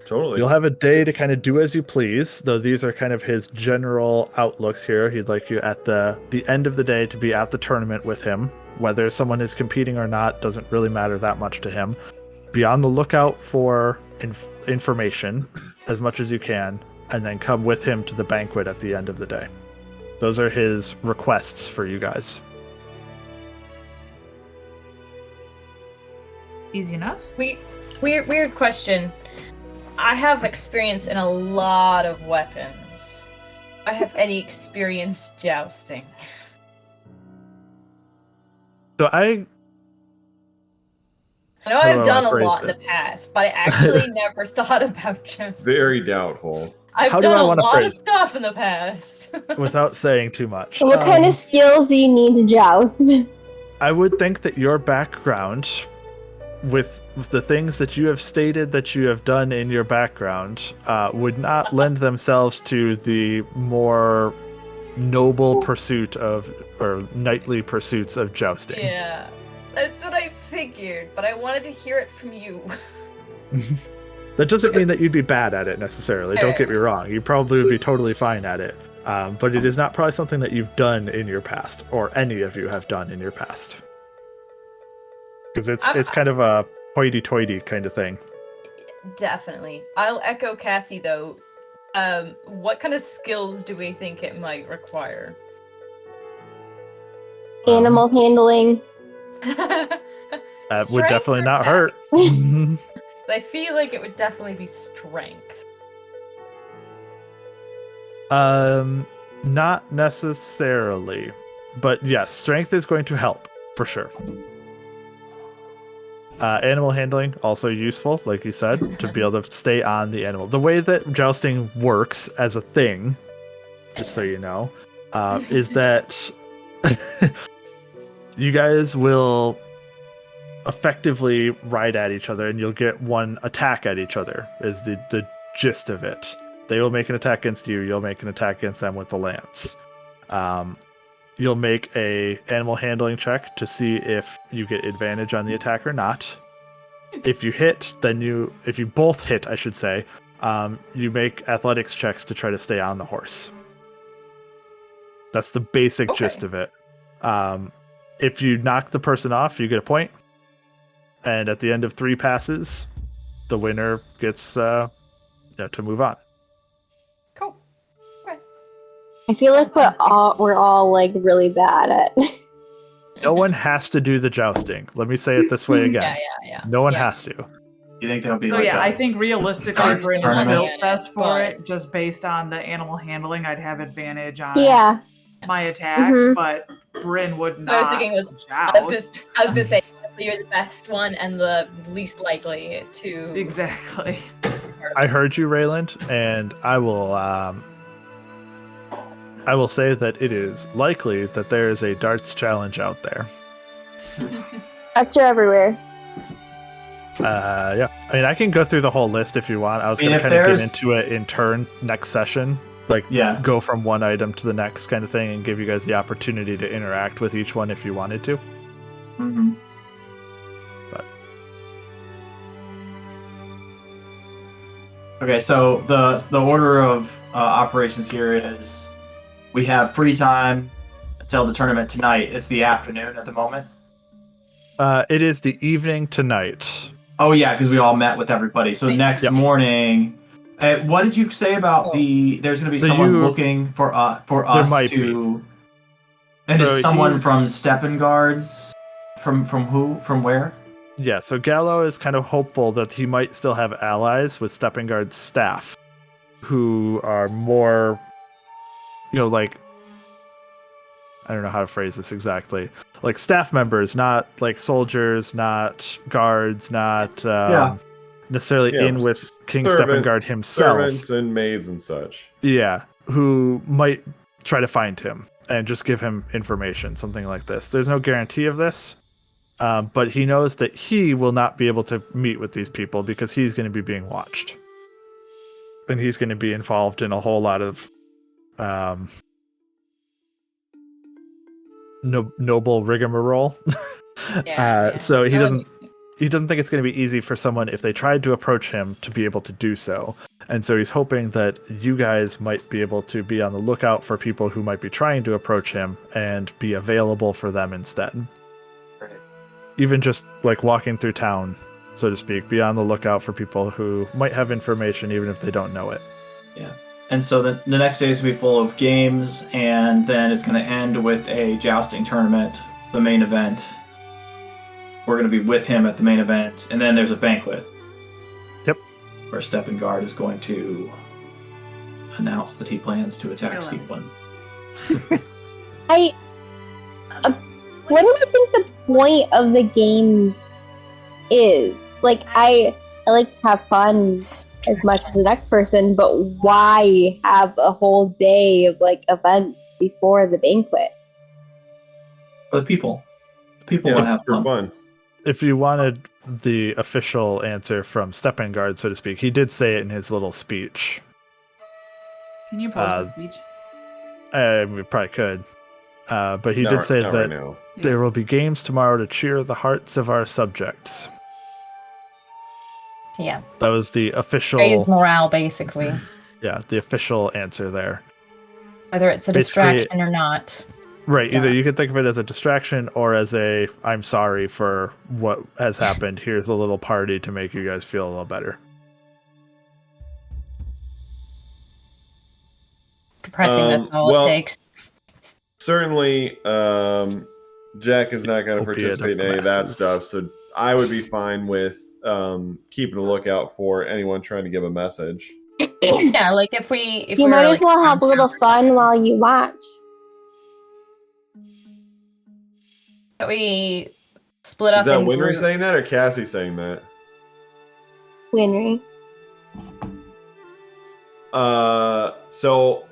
Totally. You'll have a day to kind of do as you please, though these are kind of his general outlooks here. He'd like you at the end of the day to be at the tournament with him. Whether someone is competing or not doesn't really matter that much to him. Be on the lookout for information as much as you can, and then come with him to the banquet at the end of the day. Those are his requests for you guys. Easy enough. Weird question. I have experience in a lot of weapons. Do I have any experience jousting? So I know I've done a phrase lot in the past, but I actually never thought about jousting. Very doubtful. I've How do I done a wanna lot of phrase stuff in the past. without saying too much. What kind of skills do you need to joust? I would think that your background, with the things that you have stated that you have done in your background, would not lend themselves to the more noble pursuit of, or knightly pursuits of jousting. Yeah, that's what I figured, but I wanted to hear it from you. That doesn't mean that you'd be bad at it necessarily. Don't get me wrong. You probably would be totally fine at it. But it is not probably something that you've done in your past, or any of you have done in your past. Because it's kind of a hoity-toity kind of thing. Definitely. I'll echo Cassie, though. What kind of skills do we think it might require? Animal handling. That would definitely not hurt. I feel like it would definitely be strength. Not necessarily. But yes, strength is going to help, for sure. Animal handling, also useful, like you said, to be able to stay on the animal. The way that jousting works as a thing, just so you know, is that you guys will effectively ride at each other, and you'll get one attack at each other, is the gist of it. They will make an attack against you, you'll make an attack against them with the lance. You'll make a animal handling check to see if you get advantage on the attack or not. If you hit, if you both hit, I should say, you make athletics checks to try to stay on the horse. That's the basic gist of it. If you knock the person off, you get a point. And at the end of 3 passes, the winner gets to move on. Cool. Okay. I feel like we're all like really bad at. No one has to do the jousting. Let me say it this way again. Yeah. No one has to. You think there'll be So like I think realistically, Bryn is tournament? built best for it, just based on the animal handling. I'd have advantage on my attacks, but Bryn would not. So I was thinking I was gonna say you're the best one and the least likely to. Exactly. I heard you, Rayland, and I will say that it is likely that there is a darts challenge out there. Darts are everywhere. Yeah. I mean, I can go through the whole list if you want. I was going to kind of get into it in turn next session. Go from one item to the next kind of thing and give you guys the opportunity to interact with each one if you wanted to. Mm-hmm. But. Okay, so the order of operations here is we have free time until the tournament tonight. It's the afternoon at the moment. It is the evening tonight. Oh yeah, because we all met with everybody. So next morning, what did you say about there's going to be someone looking for us to? And so it's someone from Steppingard's? From who? From where? Yeah, so Gallo is kind of hopeful that he might still have allies with Steppingard's staff, who are more, like, I don't know how to phrase this exactly. Like staff members, not like soldiers, not guards, not necessarily Yeah, in with King servant- Steppengard himself. Servants and maids and such. Yeah, who might try to find him and just give him information, something like this. There's no guarantee of this, but he knows that he will not be able to meet with these people because he's going to be being watched. And he's going to be involved in a whole lot of noble rigmarole. So he doesn't think it's going to be easy for someone, if they tried to approach him, to be able to do so. And so he's hoping that you guys might be able to be on the lookout for people who might be trying to approach him and be available for them instead. Right. Even just like walking through town, so to speak, be on the lookout for people who might have information even if they don't know it. Yeah. And so the next day is going to be full of games, and then it's going to end with a jousting tournament, the main event. We're going to be with him at the main event, and then there's a banquet. Yep. Where Steppengard is going to announce that he plans to attack Sequin. What do you think the point of the games is? Like, I like to have fun as much as the next person, but why have a whole day of like events before the banquet? For the people. People want to have fun. If you wanted the official answer from Steppengard, so to speak, he did say it in his little speech. Can you post the speech? We probably could. But he did say that right there will be games tomorrow to cheer the hearts of our subjects. Yeah. That was the official... Raise morale, basically. Yeah, the official answer there. Whether it's a distraction or not. Right, either you could think of it as a distraction or as a, I'm sorry for what has happened, here's a little party to make you guys feel a little better. Depressing, that's all it takes. Certainly, Jack is not going to Opiate participate in of any of that masses. stuff, so I would be fine with keeping a lookout for anyone trying to give a message. Yeah, like if You might as well have a little fun while you watch. We split up. Is that in Winry groups. saying that or Cassie saying that? Winry. So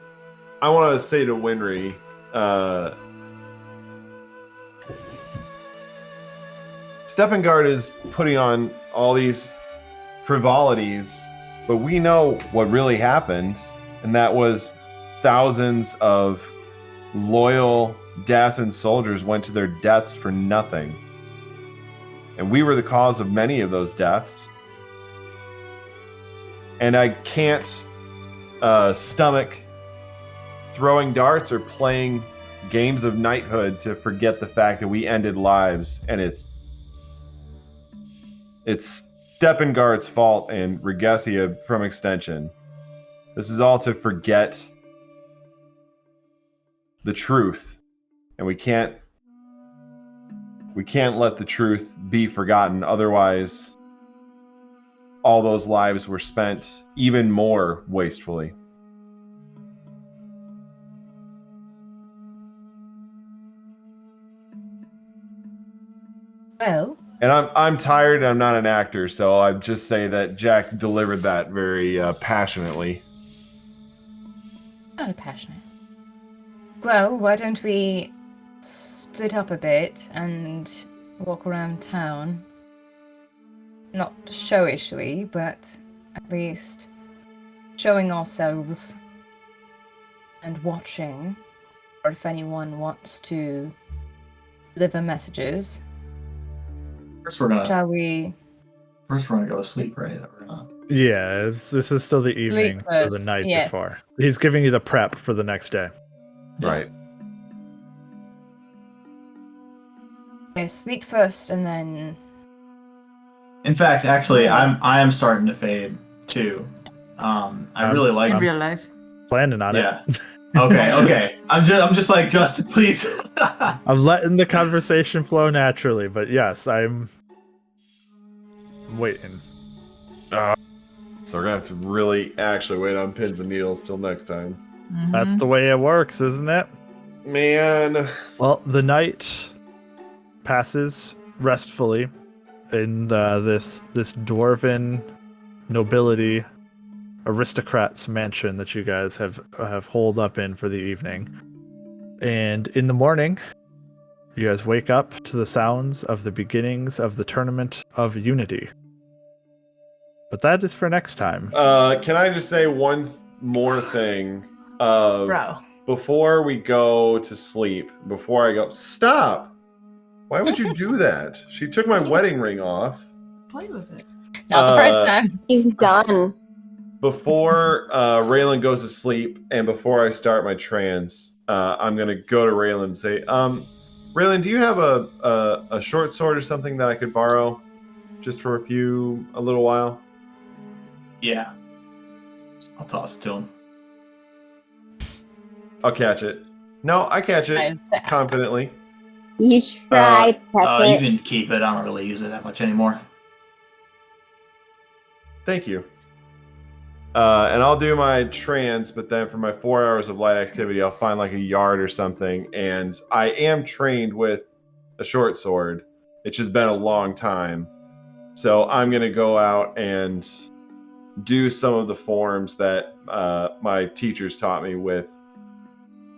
I want to say to Winry, Steppengard is putting on all these frivolities, but we know what really happened, and that was thousands of loyal Dassen soldiers went to their deaths for nothing. And we were the cause of many of those deaths. And I can't stomach throwing darts or playing games of knighthood to forget the fact that we ended lives, and it's Steppengard's fault and Regesia from extension. This is all to forget the truth, and we can't let the truth be forgotten. Otherwise, all those lives were spent even more wastefully. Well, And I'm tired. And I'm not an actor, so I just say that Jack delivered that very passionately. not passionate. Well, why don't we split up a bit and walk around town? Not showishly, but at least showing ourselves and watching, or if anyone wants to deliver messages. First we're gonna go to sleep, right? Yeah, this is still the evening or the first, night yes. before. He's giving you the prep for the next day. Right. Okay, sleep first and then... In fact, actually, I am starting to fade too. I really like In real life. Planning on Yeah. it. Okay. I'm just like, Justin, please. I'm letting the conversation flow naturally, but yes, I'm waiting. So we're gonna have to really actually wait on pins and needles till next time. That's the way it works, isn't it? Man. Well, the night passes restfully in this dwarven nobility aristocrat's mansion that you guys have holed up in for the evening. And in the morning, you guys wake up to the sounds of the beginnings of the Tournament of Unity. But that is for next time. Can I just say one more thing? Bro. Before we go to sleep, before I go, stop! Why would you do that? She took my wedding ring off. Play with it. Not the first time. He's done. Before Rayland goes to sleep and before I start my trance, I'm going to go to Rayland and say, Rayland, do you have a short sword or something that I could borrow just for a little while? Yeah. I'll toss it to him. I'll catch it. No, I catch it Nice. confidently. You tried to catch You it. can keep it. I don't really use it that much anymore. Thank you. And I'll do my trance, but then for my 4 hours of light activity, I'll find like a yard or something. And I am trained with a short sword. It's just been a long time. So I'm going to go out and do some of the forms that my teachers taught me with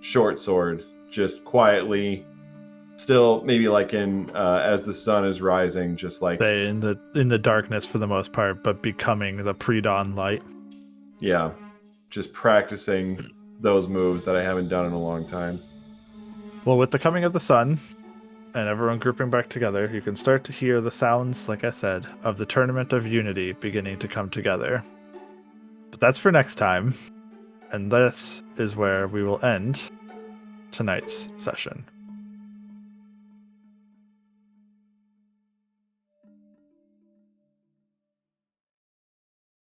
short sword, just quietly, still maybe like in as the sun is rising, just like Stay in the darkness for the most part, but becoming the pre-dawn light. yeah, just practicing those moves that I haven't done in a long time. Well, with the coming of the sun and everyone grouping back together, you can start to hear the sounds, like I said, of the Tournament of Unity beginning to come together. But that's for next time, and this is where we will end tonight's session.